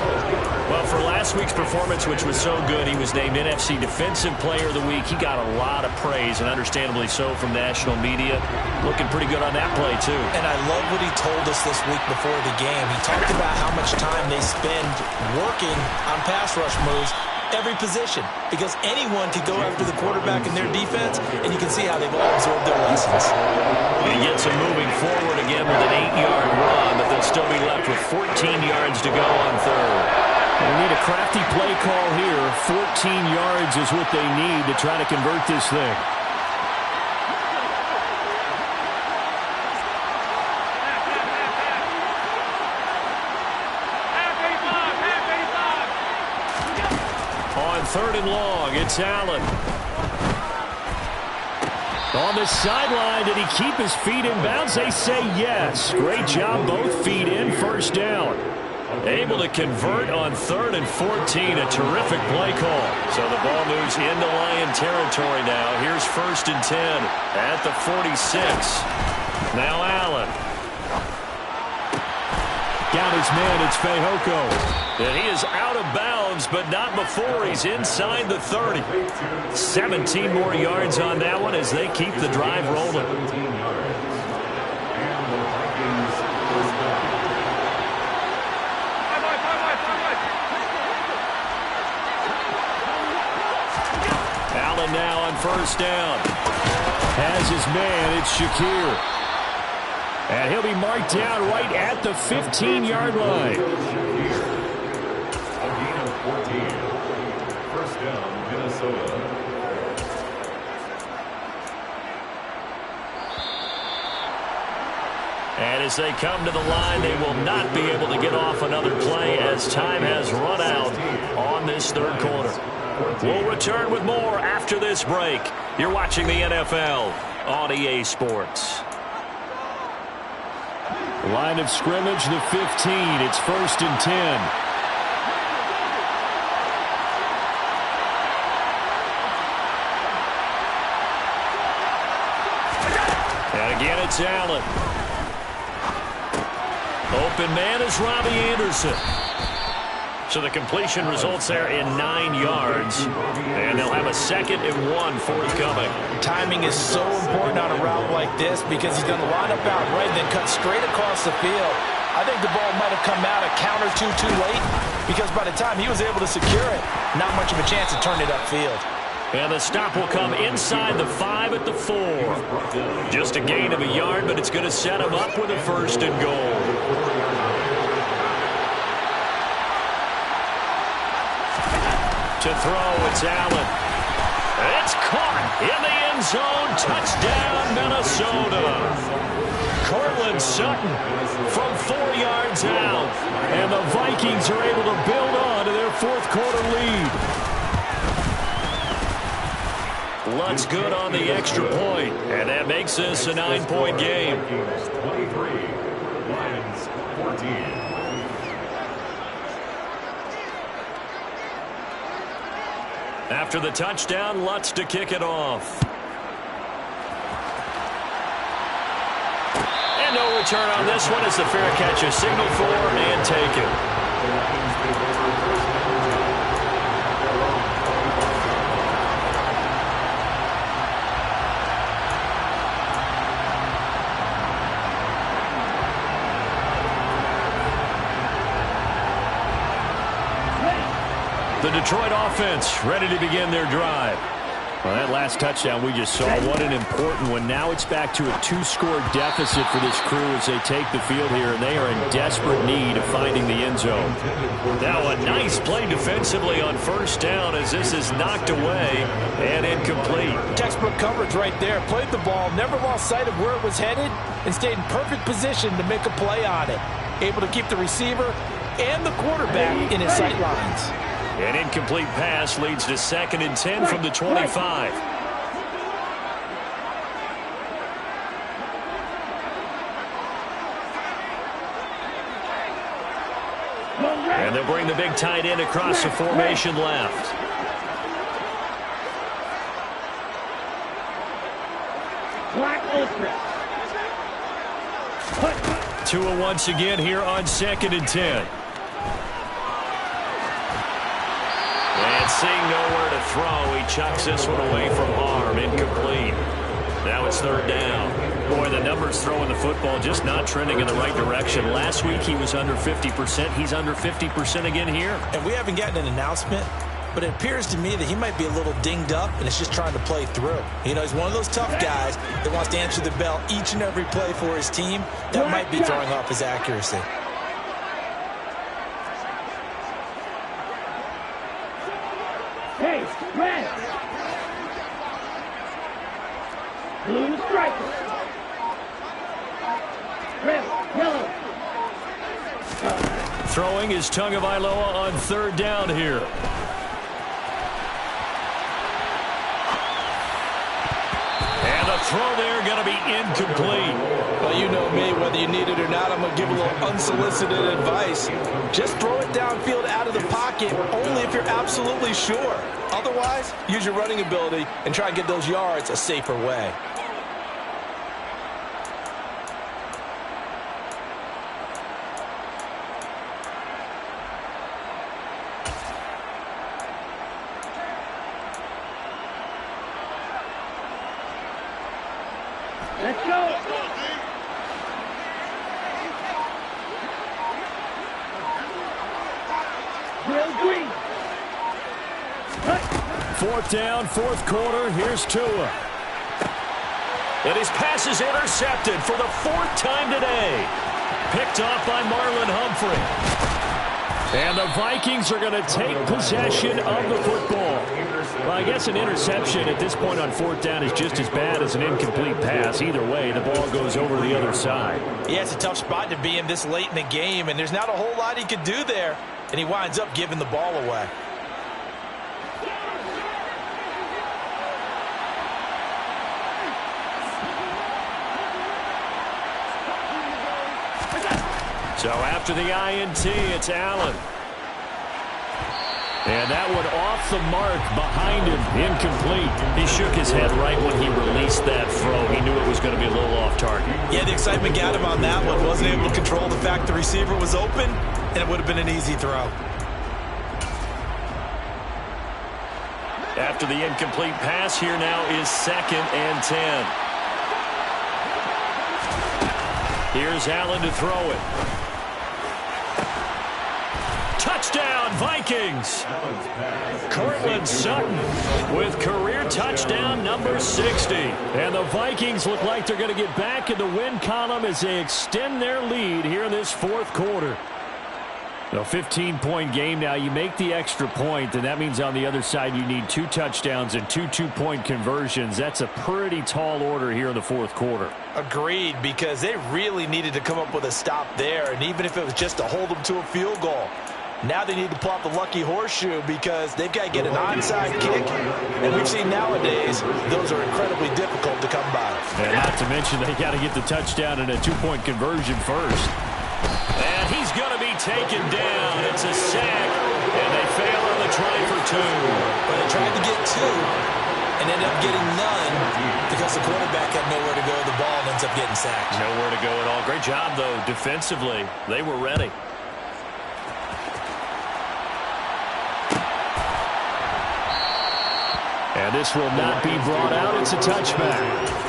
Well, for last week's performance, which was so good, he was named NFC Defensive Player of the Week. He got a lot of praise, and understandably so, from national media. Looking pretty good on that play, too. And I love what he told us this week before the game. He talked about how much time they spend working on pass rush moves. every position, because anyone can go after the quarterback in their defense, and you can see how they've all absorbed their lessons. He gets him moving forward again with an 8-yard run, but they'll still be left with 14 yards to go on third. They need a crafty play call here. 14 yards is what they need to try to convert this thing. On third and long, it's Allen. On the sideline, did he keep his feet in bounds? They say yes. Great job, both feet in, first down. Able to convert on 3rd and 14. A terrific play call. So the ball moves into Lion territory now. Here's 1st and 10 at the 46. Now Allen. Got his man, it's Fehoko. And he is out of bounds, but not before he's inside the 30. 17 more yards on that one as they keep the drive rolling. Allen now on 1st down. Has his man, it's Shakir. And he'll be marked down right at the 15-yard line. A gain of 14. 1st down, Minnesota. And as they come to the line, they will not be able to get off another play as time has run out on this 3rd quarter. We'll return with more after this break. You're watching the NFL on EA Sports. Line of scrimmage, the 15. It's 1st and 10. And again, it's Allen. Open man is Robbie Anderson. So the completion results there in 9 yards. And they'll have a 2nd and 1 forthcoming. Timing is so important on a route like this because he's going to line up out right and then cut straight across the field. I think the ball might have come out a count or two too late because by the time he was able to secure it, not much of a chance to turn it upfield. And the stop will come inside the 5 at the 4. Just a gain of a yard, but it's going to set him up with a 1st and goal. To throw, it's Allen. It's caught in the end zone. Touchdown, Minnesota. Cortland Sutton from 4 yards out. And the Vikings are able to build on to their 4th quarter lead. Lutz good on the extra point, and that makes this a 9-point game. 23, Lions 14. After the touchdown, Lutz to kick it off. And no return on this one as the fair catch is signaled for and taken. The Detroit offense ready to begin their drive. Well, that last touchdown we just saw, what an important one. Now it's back to a 2-score deficit for this crew as they take the field here, and they are in desperate need of finding the end zone. Now a nice play defensively on 1st down as this is knocked away and incomplete. Textbook coverage right there. Played the ball, never lost sight of where it was headed, and stayed in perfect position to make a play on it. Able to keep the receiver and the quarterback in his sight lines. An incomplete pass leads to 2nd and 10 from the 25. And they'll bring the big tight end across the formation left. Tua once again here on 2nd and 10. And seeing nowhere to throw, he chucks this one away from harm. Incomplete. Now it's 3rd down. Boy, the numbers throwing the football just not trending in the right direction. Last week he was under 50%. He's under 50% again here. And we haven't gotten an announcement, but it appears to me that he might be a little dinged up and is just trying to play through. You know, he's one of those tough guys that wants to answer the bell each and every play for his team. That might be throwing off his accuracy. Hey, red. Blue striker. Red, yellow. Throwing is Tagovailoa on third down here. And the throw there going to be incomplete. Well, you know me, whether you need it or not, I'm going to give a little unsolicited advice. Just throw it downfield out of the pocket, only if you're absolutely sure. Otherwise, use your running ability and try and get those yards a safer way. Let's go. Real green. Fourth down, fourth quarter. Here's Tua. And his pass is intercepted for the fourth time today. Picked off by Marlon Humphrey. And the Vikings are going to take possession of the football. Well, I guess an interception at this point on fourth down is just as bad as an incomplete pass. Either way, the ball goes over the other side. Yeah, it's a tough spot to be in this late in the game, and there's not a whole lot he could do there, and he winds up giving the ball away. So after the INT, it's Allen. And that one off the mark behind him, incomplete. He shook his head right when he released that throw. He knew it was going to be a little off target. Yeah, the excitement got him on that one. Wasn't able to control the fact the receiver was open, and it would have been an easy throw. After the incomplete pass, here now is 2nd and 10. Here's Allen to throw it. Touchdown, Vikings! Cortland Sutton with career touchdown number 60. And the Vikings look like they're going to get back in the win column as they extend their lead here in this fourth quarter. A 15-point game now. You make the extra point, and that means on the other side you need 2 touchdowns and 2 two-point conversions. That's a pretty tall order here in the fourth quarter. Agreed, because they really needed to come up with a stop there, and even if it was just to hold them to a field goal. Now they need to pull out the lucky horseshoe because they've got to get an onside kick, and we've seen nowadays those are incredibly difficult to come by. And not to mention they got to get the touchdown and a 2-point conversion first. And he's going to be taken down. It's a sack, and they fail on the try for 2. But they tried to get 2 and ended up getting none because the quarterback had nowhere to go. The ball ends up getting sacked. Nowhere to go at all. Great job, though, defensively. They were ready. And this will not be brought out. It's a touchback.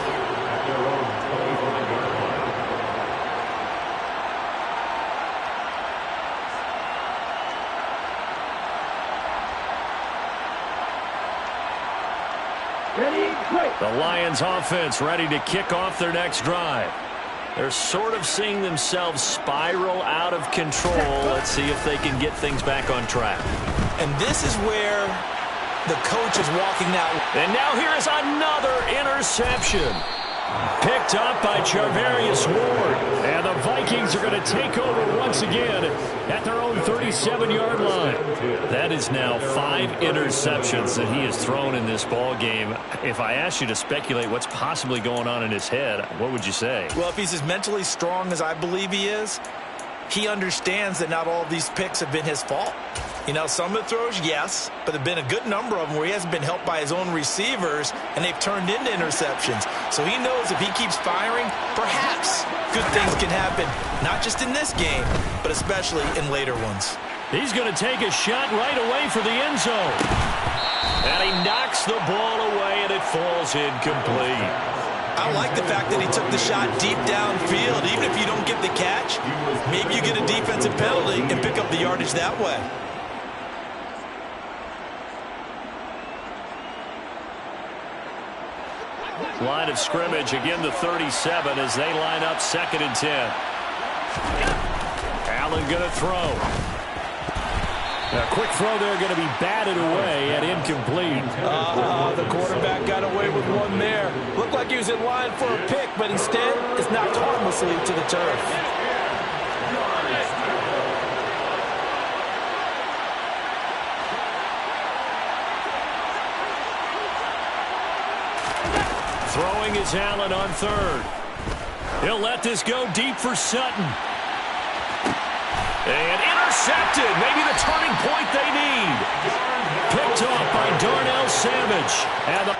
The Lions offense ready to kick off their next drive. They're sort of seeing themselves spiral out of control. Let's see if they can get things back on track. And this is where the coach is walking out. And now here is another interception. Picked up by Charvarius Ward. And the Vikings are going to take over once again at their own 37-yard line. That is now 5 interceptions that he has thrown in this ball game. If I asked you to speculate what's possibly going on in his head, what would you say? Well, if he's as mentally strong as I believe he is, he understands that not all of these picks have been his fault. You know, some of the throws, yes, but there have been a good number of them where he hasn't been helped by his own receivers, and they've turned into interceptions. So he knows if he keeps firing, perhaps good things can happen, not just in this game, but especially in later ones. He's going to take a shot right away for the end zone. And he knocks the ball away, and it falls incomplete. I like the fact that he took the shot deep downfield. Even if you don't get the catch, maybe you get a defensive penalty and pick up the yardage that way. Line of scrimmage, again the 37 as they line up 2nd and 10. Allen going to throw. A quick throw there, going to be batted away and incomplete. The quarterback got away with one there. Looked like he was in line for a pick, but instead it's knocked harmlessly to the turf. Throwing is Allen on 3rd. He'll let this go deep for Sutton. And intercepted. Maybe the turning point they need. Picked off by Darnell Savage. And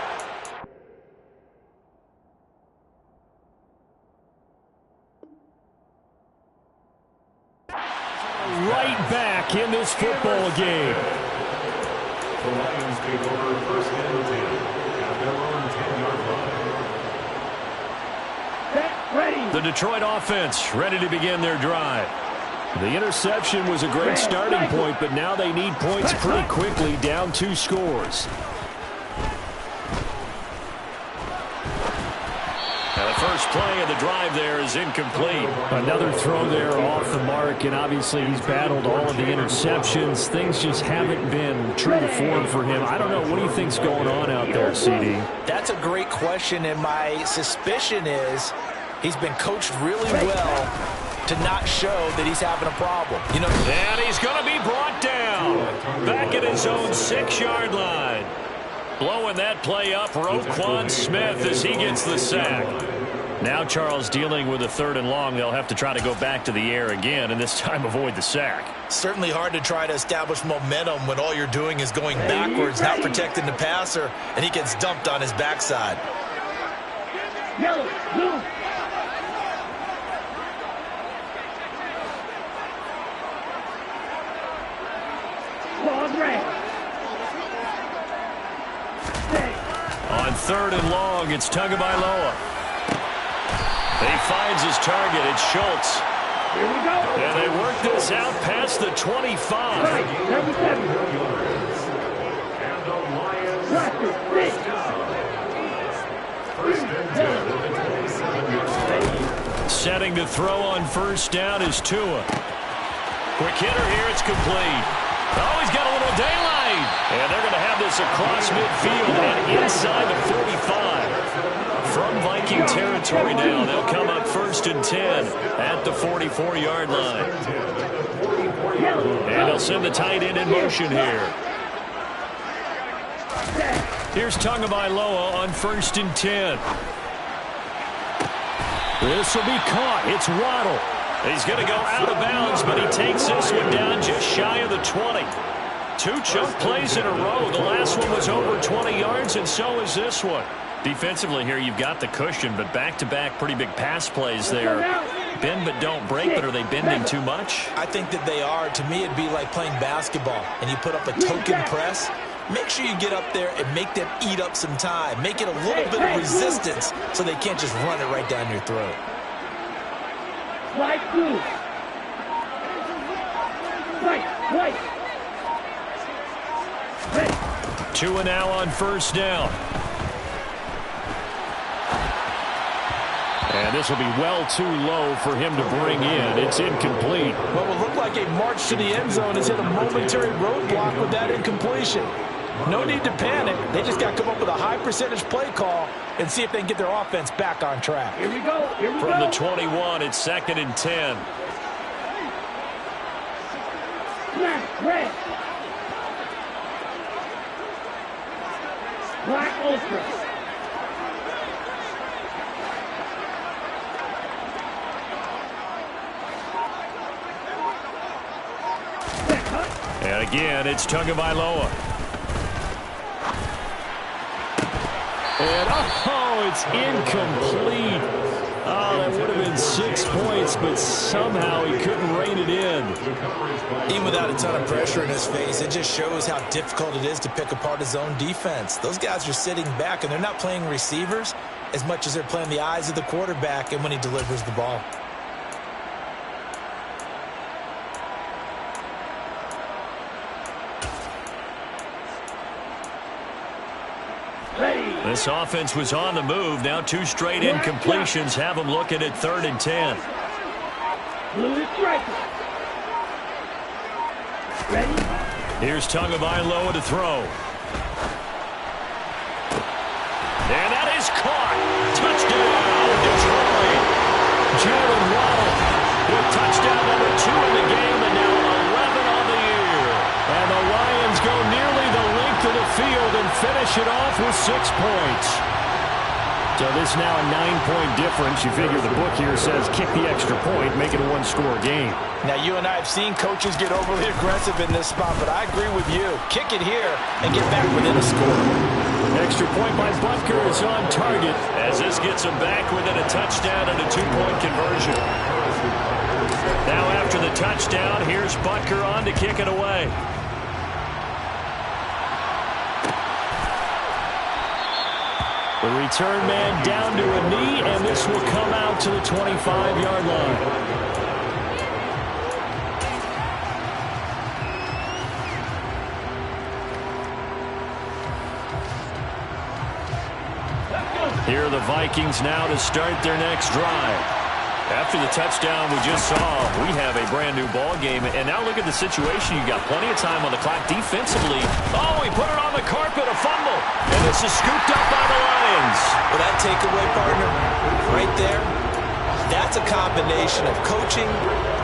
right back in this football game. The Lions take over 1st and 10 at their own 10-yard line. Set, ready. The Detroit offense ready to begin their drive. The interception was a great starting point, but now they need points pretty quickly, down 2 scores. Now the first play of the drive there is incomplete. Another throw there off the mark, and obviously he's battled all of the interceptions. Things just haven't been true to form for him. I don't know. What do you think's going on out there, CD? That's a great question, and my suspicion is he's been coached really well to not show that he's having a problem. You know, and he's going to be brought down back at his own 6-yard line. Blowing that play up, Roquan Smith as he gets the sack. Now Charles dealing with a 3rd and long. They'll have to try to go back to the air again, and this time avoid the sack. Certainly hard to try to establish momentum when all you're doing is going backwards, not protecting the passer, and he gets dumped on his backside. Yellow, blue. Claws red. On 3rd and long, it's Tagovailoa. He finds his target. It's Schultz. Here we go. And they work this out past the 25. Right, 77. And the Lions Practice, 6. 1st and 10 at the 27-yard line. Setting to throw on 1st down is Tua. Quick hitter here. It's complete. Oh, he's got a little daylight. And they're going to have this across midfield and inside the 45. From Viking territory now, they'll come up 1st and 10 at the 44-yard line. And they'll send the tight end in motion here. Here's Tagovailoa on 1st and 10. This will be caught. It's Waddle. He's going to go out of bounds, but he takes this one down just shy of the 20. 2 chunk plays in a row. The last one was over 20 yards, and so is this one. Defensively here, you've got the cushion, but back-to-back pretty big pass plays there. Bend but don't break, but are they bending too much? I think that they are. To me, it'd be like playing basketball, and you put up a token press. Make sure you get up there and make them eat up some time. Make it a little bit of resistance so they can't just run it right down your throat. White, blue. White. Red. Tua now on 1st down. And this will be well too low for him to bring in. It's incomplete. What will look like a march to the end zone is hit a momentary roadblock with that incompletion. No need to panic. They just got to come up with a high percentage play call and see if they can get their offense back on track. Here we go. From the 21, it's 2nd and 10. Black, red. Black ultra. And again, it's Tagovailoa. And, it's incomplete. Oh, that would have been 6 points, but somehow he couldn't rein it in. Even without a ton of pressure in his face, it just shows how difficult it is to pick apart his own defense. Those guys are sitting back, and they're not playing receivers as much as they're playing the eyes of the quarterback and when he delivers the ball. This offense was on the move. Now 2 straight incompletions have them looking at 3rd and 10. Blue striker. Ready? Here's Tagovailoa to throw. And that is caught. Touchdown, Detroit. Jalen Waddle with touchdown number 2 in the game and now 11 on the year. And the Lions go nearly the length of the field and finish it off with 6 points. So this is now a 9-point difference. You figure the book here says kick the extra point, make it a 1-score game. Now, you and I have seen coaches get overly aggressive in this spot, but I agree with you. Kick it here and get back within a score. Extra point by Butker is on target as this gets him back within a touchdown and a 2-point conversion. Now after the touchdown, here's Butker on to kick it away. The return man down to a knee, and this will come out to the 25-yard line. Here are the Vikings now to start their next drive. After the touchdown we just saw, we have a brand-new ball game. And now look at the situation. You got plenty of time on the clock defensively. Oh, he put it on the carpet, a fumble. And this is scooped up by the Lions. Well, that takeaway, partner, right there, that's a combination of coaching,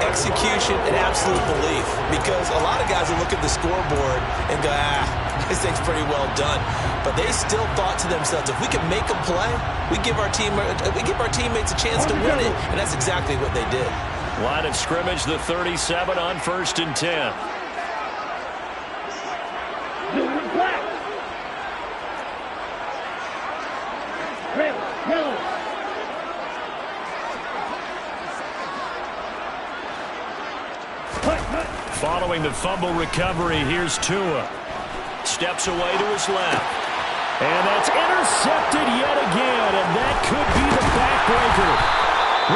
execution, and absolute belief. Because a lot of guys will look at the scoreboard and go, this thing's pretty well done. But they still thought to themselves, if we can make a play, we give our teammates a chance to win it. And that's exactly what they did. Line of scrimmage, the 37 on 1st and 10. Blue and black. Red, yellow. Following the fumble recovery, here's Tua. Steps away to his left. And that's intercepted yet again, and that could be the backbreaker.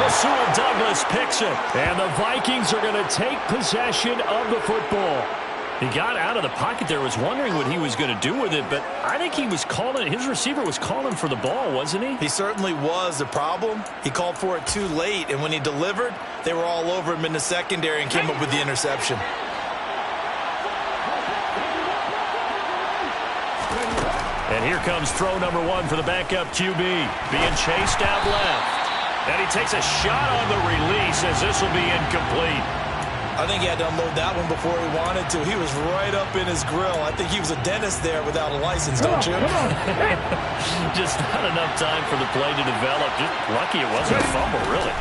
Rasul Douglas picks it, and the Vikings are going to take possession of the football. He got out of the pocket there, was wondering what he was going to do with it, but I think he was calling, his receiver was calling for the ball, wasn't he? He certainly was. The problem, he called for it too late, and when he delivered, they were all over him in the secondary and came up with the interception. And here comes throw number 1 for the backup QB. Being chased out left. And he takes a shot on the release as this will be incomplete. I think he had to unload that one before he wanted to. He was right up in his grill. I think he was a dentist there without a license, don't you? Just not enough time for the play to develop. Just lucky it wasn't a fumble, really.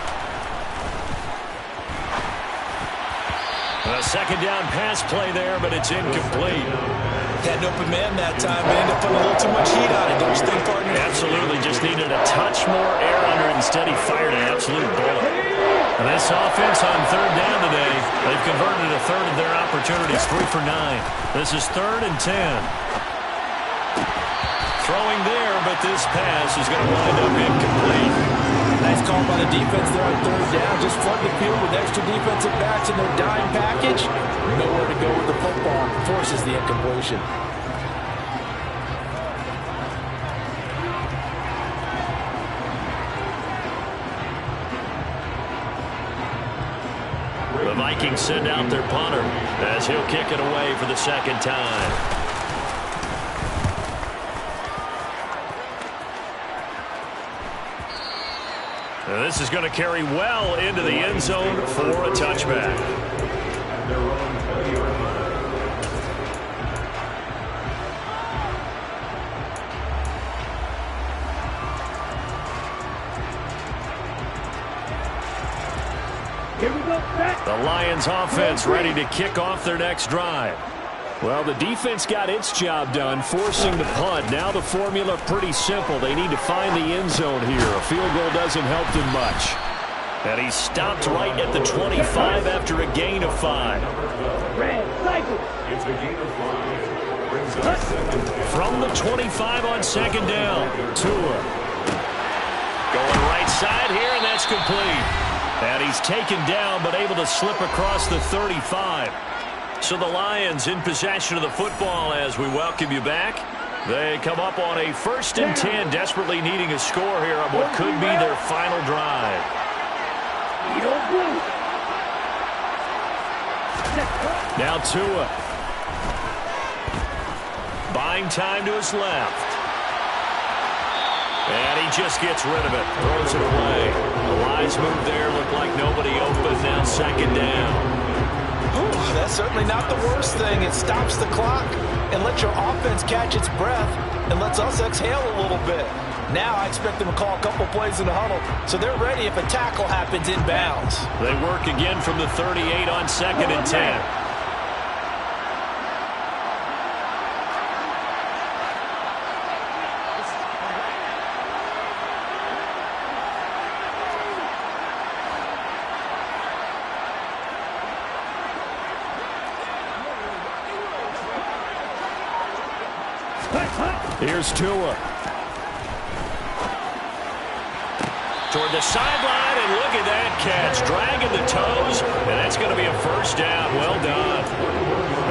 A second down pass play there, but it's incomplete. Had an open man that time, but ended up putting a little too much heat on it, don't you think, partner? Absolutely. Just needed a touch more air under it. Instead, he fired an absolute bullet. And this offense on 3rd down today, they've converted a third of their opportunities, 3 for 9. This is 3rd and 10. Throwing there, but this pass is going to wind up incomplete. Nice call by the defense there on 3rd down. Just flood the field with extra defensive backs in their dime package. Nowhere to go with the football. Forces the incompletion. The Vikings send out their punter as he'll kick it away for the second time. This is going to carry well into the end zone for a touchback. Here we go, back. The Lions offense ready to kick off their next drive. Well, the defense got its job done, forcing the punt. Now the formula pretty simple. They need to find the end zone here. A field goal doesn't help them much. And he stopped right at the 25 after a gain of 5. Red, cycle. It's a gain of 5. Brings up 2nd. From the 25 on 2nd down, Tua. Going right side here, and that's complete. And he's taken down, but able to slip across the 35. So the Lions in possession of the football as we welcome you back. They come up on a 1st and 10, desperately needing a score here on what could be their final drive. Now Tua. Buying time to his left. And he just gets rid of it. Throws it away. A wise move there. Looked like nobody open. Now 2nd down. Ooh, that's certainly not the worst thing. It stops the clock and lets your offense catch its breath and lets us exhale a little bit. Now I expect them to call a couple plays in the huddle so they're ready if a tackle happens inbounds. They work again from the 38 on 2nd and 10. Here's Tua. Toward the sideline, and look at that catch. Dragging the toes, and that's going to be a 1st down. Well done.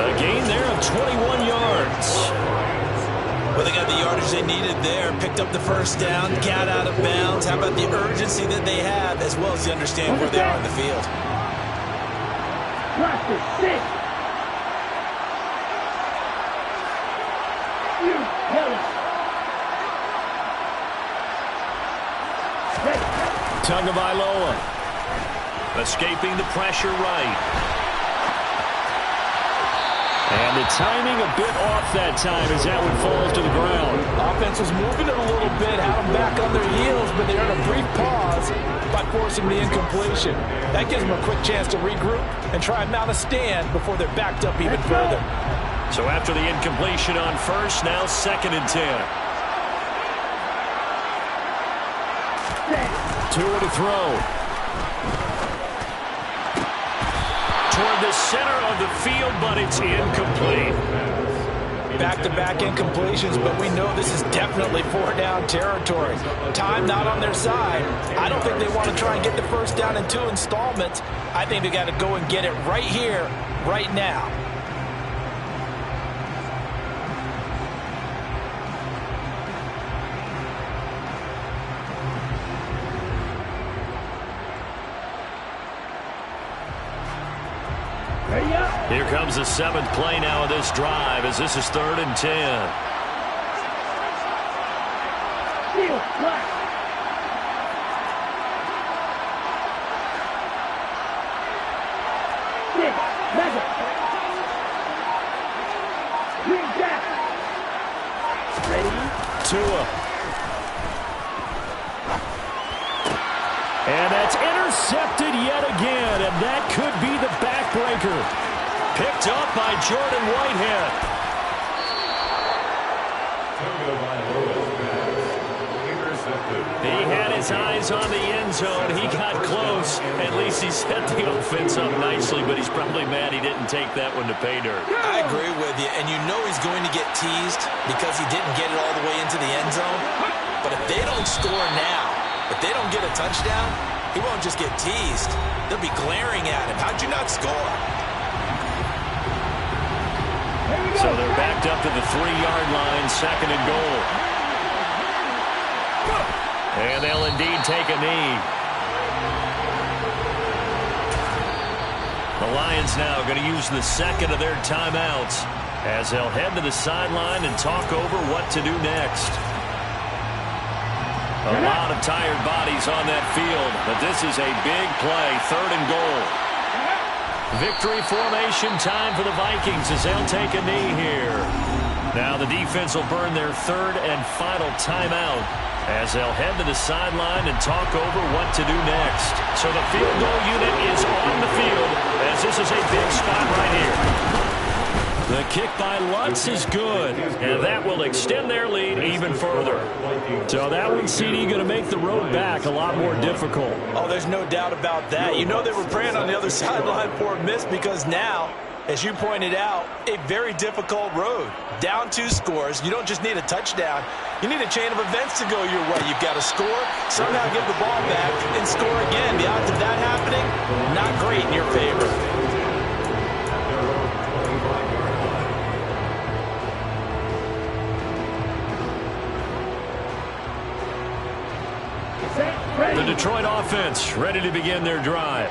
A gain there of 21 yards. Well, they got the yardage they needed there. Picked up the 1st down, got out of bounds. How about the urgency that they have, as well as the understanding where they are on the field? Tagovailoa escaping the pressure right. And the timing a bit off that time as that one falls to the ground. Offense was moving it a little bit, had them back on their heels, but they earned a brief pause by forcing the incompletion. That gives them a quick chance to regroup and try and mount a stand before they're backed up even further. So after the incompletion on 1st, now 2nd and 10. Tua to throw. Toward the center of the field, but it's incomplete. Back-to-back incompletions, but we know this is definitely 4-down territory. Time not on their side. I don't think they want to try and get the 1st down in 2 installments. I think they got to go and get it right here, right now. Here comes the 7th play now of this drive as this is 3rd and 10. Tua. And that's intercepted yet again, and that could be the backbreaker. Picked up by Jordan Whitehead. He had his eyes on the end zone. He got close. At least he set the offense up nicely, but he's probably mad he didn't take that one to pay dirt. I agree with you, and you know he's going to get teased because he didn't get it all the way into the end zone. But if they don't score now, if they don't get a touchdown, he won't just get teased. They'll be glaring at him. How'd you not score? So they're backed up to the 3-yard line, 2nd and goal. And they'll indeed take a knee. The Lions now going to use the 2nd of their timeouts as they'll head to the sideline and talk over what to do next. A lot of tired bodies on that field, but this is a big play, 3rd and goal. Victory formation time for the Vikings as they'll take a knee here. Now the defense will burn their 3rd and final timeout as they'll head to the sideline and talk over what to do next. So the field goal unit is on the field as this is a big spot right here. The kick by Lutz is good, and that will extend their lead even further. So that one, CD, going to make the road back a lot more difficult. Oh, there's no doubt about that. You know they were praying on the other sideline for a miss because now, as you pointed out, a very difficult road. Down 2 scores. You don't just need a touchdown. You need a chain of events to go your way. You've got to score, somehow get the ball back, and score again. The odds of that happening, not great in your favor. Detroit offense ready to begin their drive.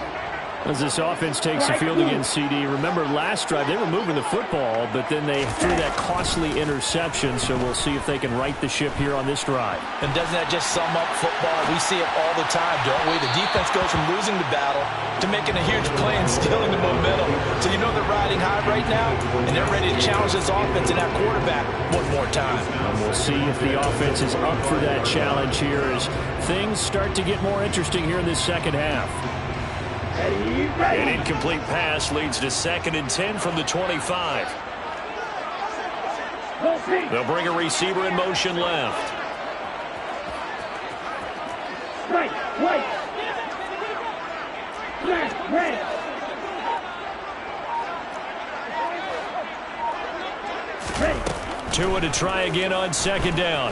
As this offense takes the field against CD, remember last drive they were moving the football, but then they threw that costly interception, so we'll see if they can right the ship here on this drive. And doesn't that just sum up football? We see it all the time, don't we? The defense goes from losing the battle to making a huge play and stealing the momentum. So you know they're riding high right now, and they're ready to challenge this offense and that quarterback one more time. And we'll see if the offense is up for that challenge here as things start to get more interesting here in this second half. An incomplete pass leads to 2nd and 10 from the 25. They'll bring a receiver in motion left. Right. Red. Tua to try again on 2nd down.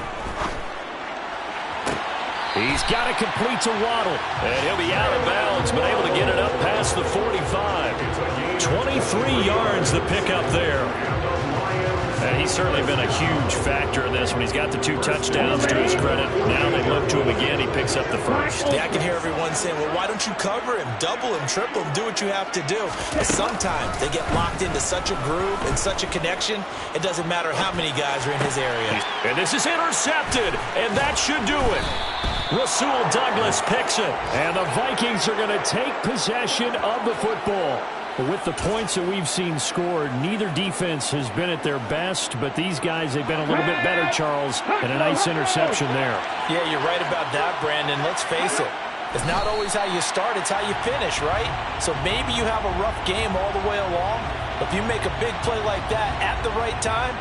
He's got it complete to Waddle, and he'll be out of bounds, but able to get it up past the 45. 23 yards the pickup there. And he's certainly been a huge factor in this when he's got the 2 touchdowns to his credit. Now they look to him again. He picks up the first. Yeah, I can hear everyone saying, well, why don't you cover him, double him, triple him, do what you have to do. But sometimes they get locked into such a groove and such a connection, it doesn't matter how many guys are in his area. And this is intercepted, and that should do it. Rasul Douglas picks it. And the Vikings are going to take possession of the football. With the points that we've seen scored, neither defense has been at their best, but these guys, they've been a little bit better, Charles, and a nice interception there. Yeah, you're right about that, Brandon. Let's face it. It's not always how you start, it's how you finish, right? So maybe you have a rough game all the way along, but if you make a big play like that at the right time,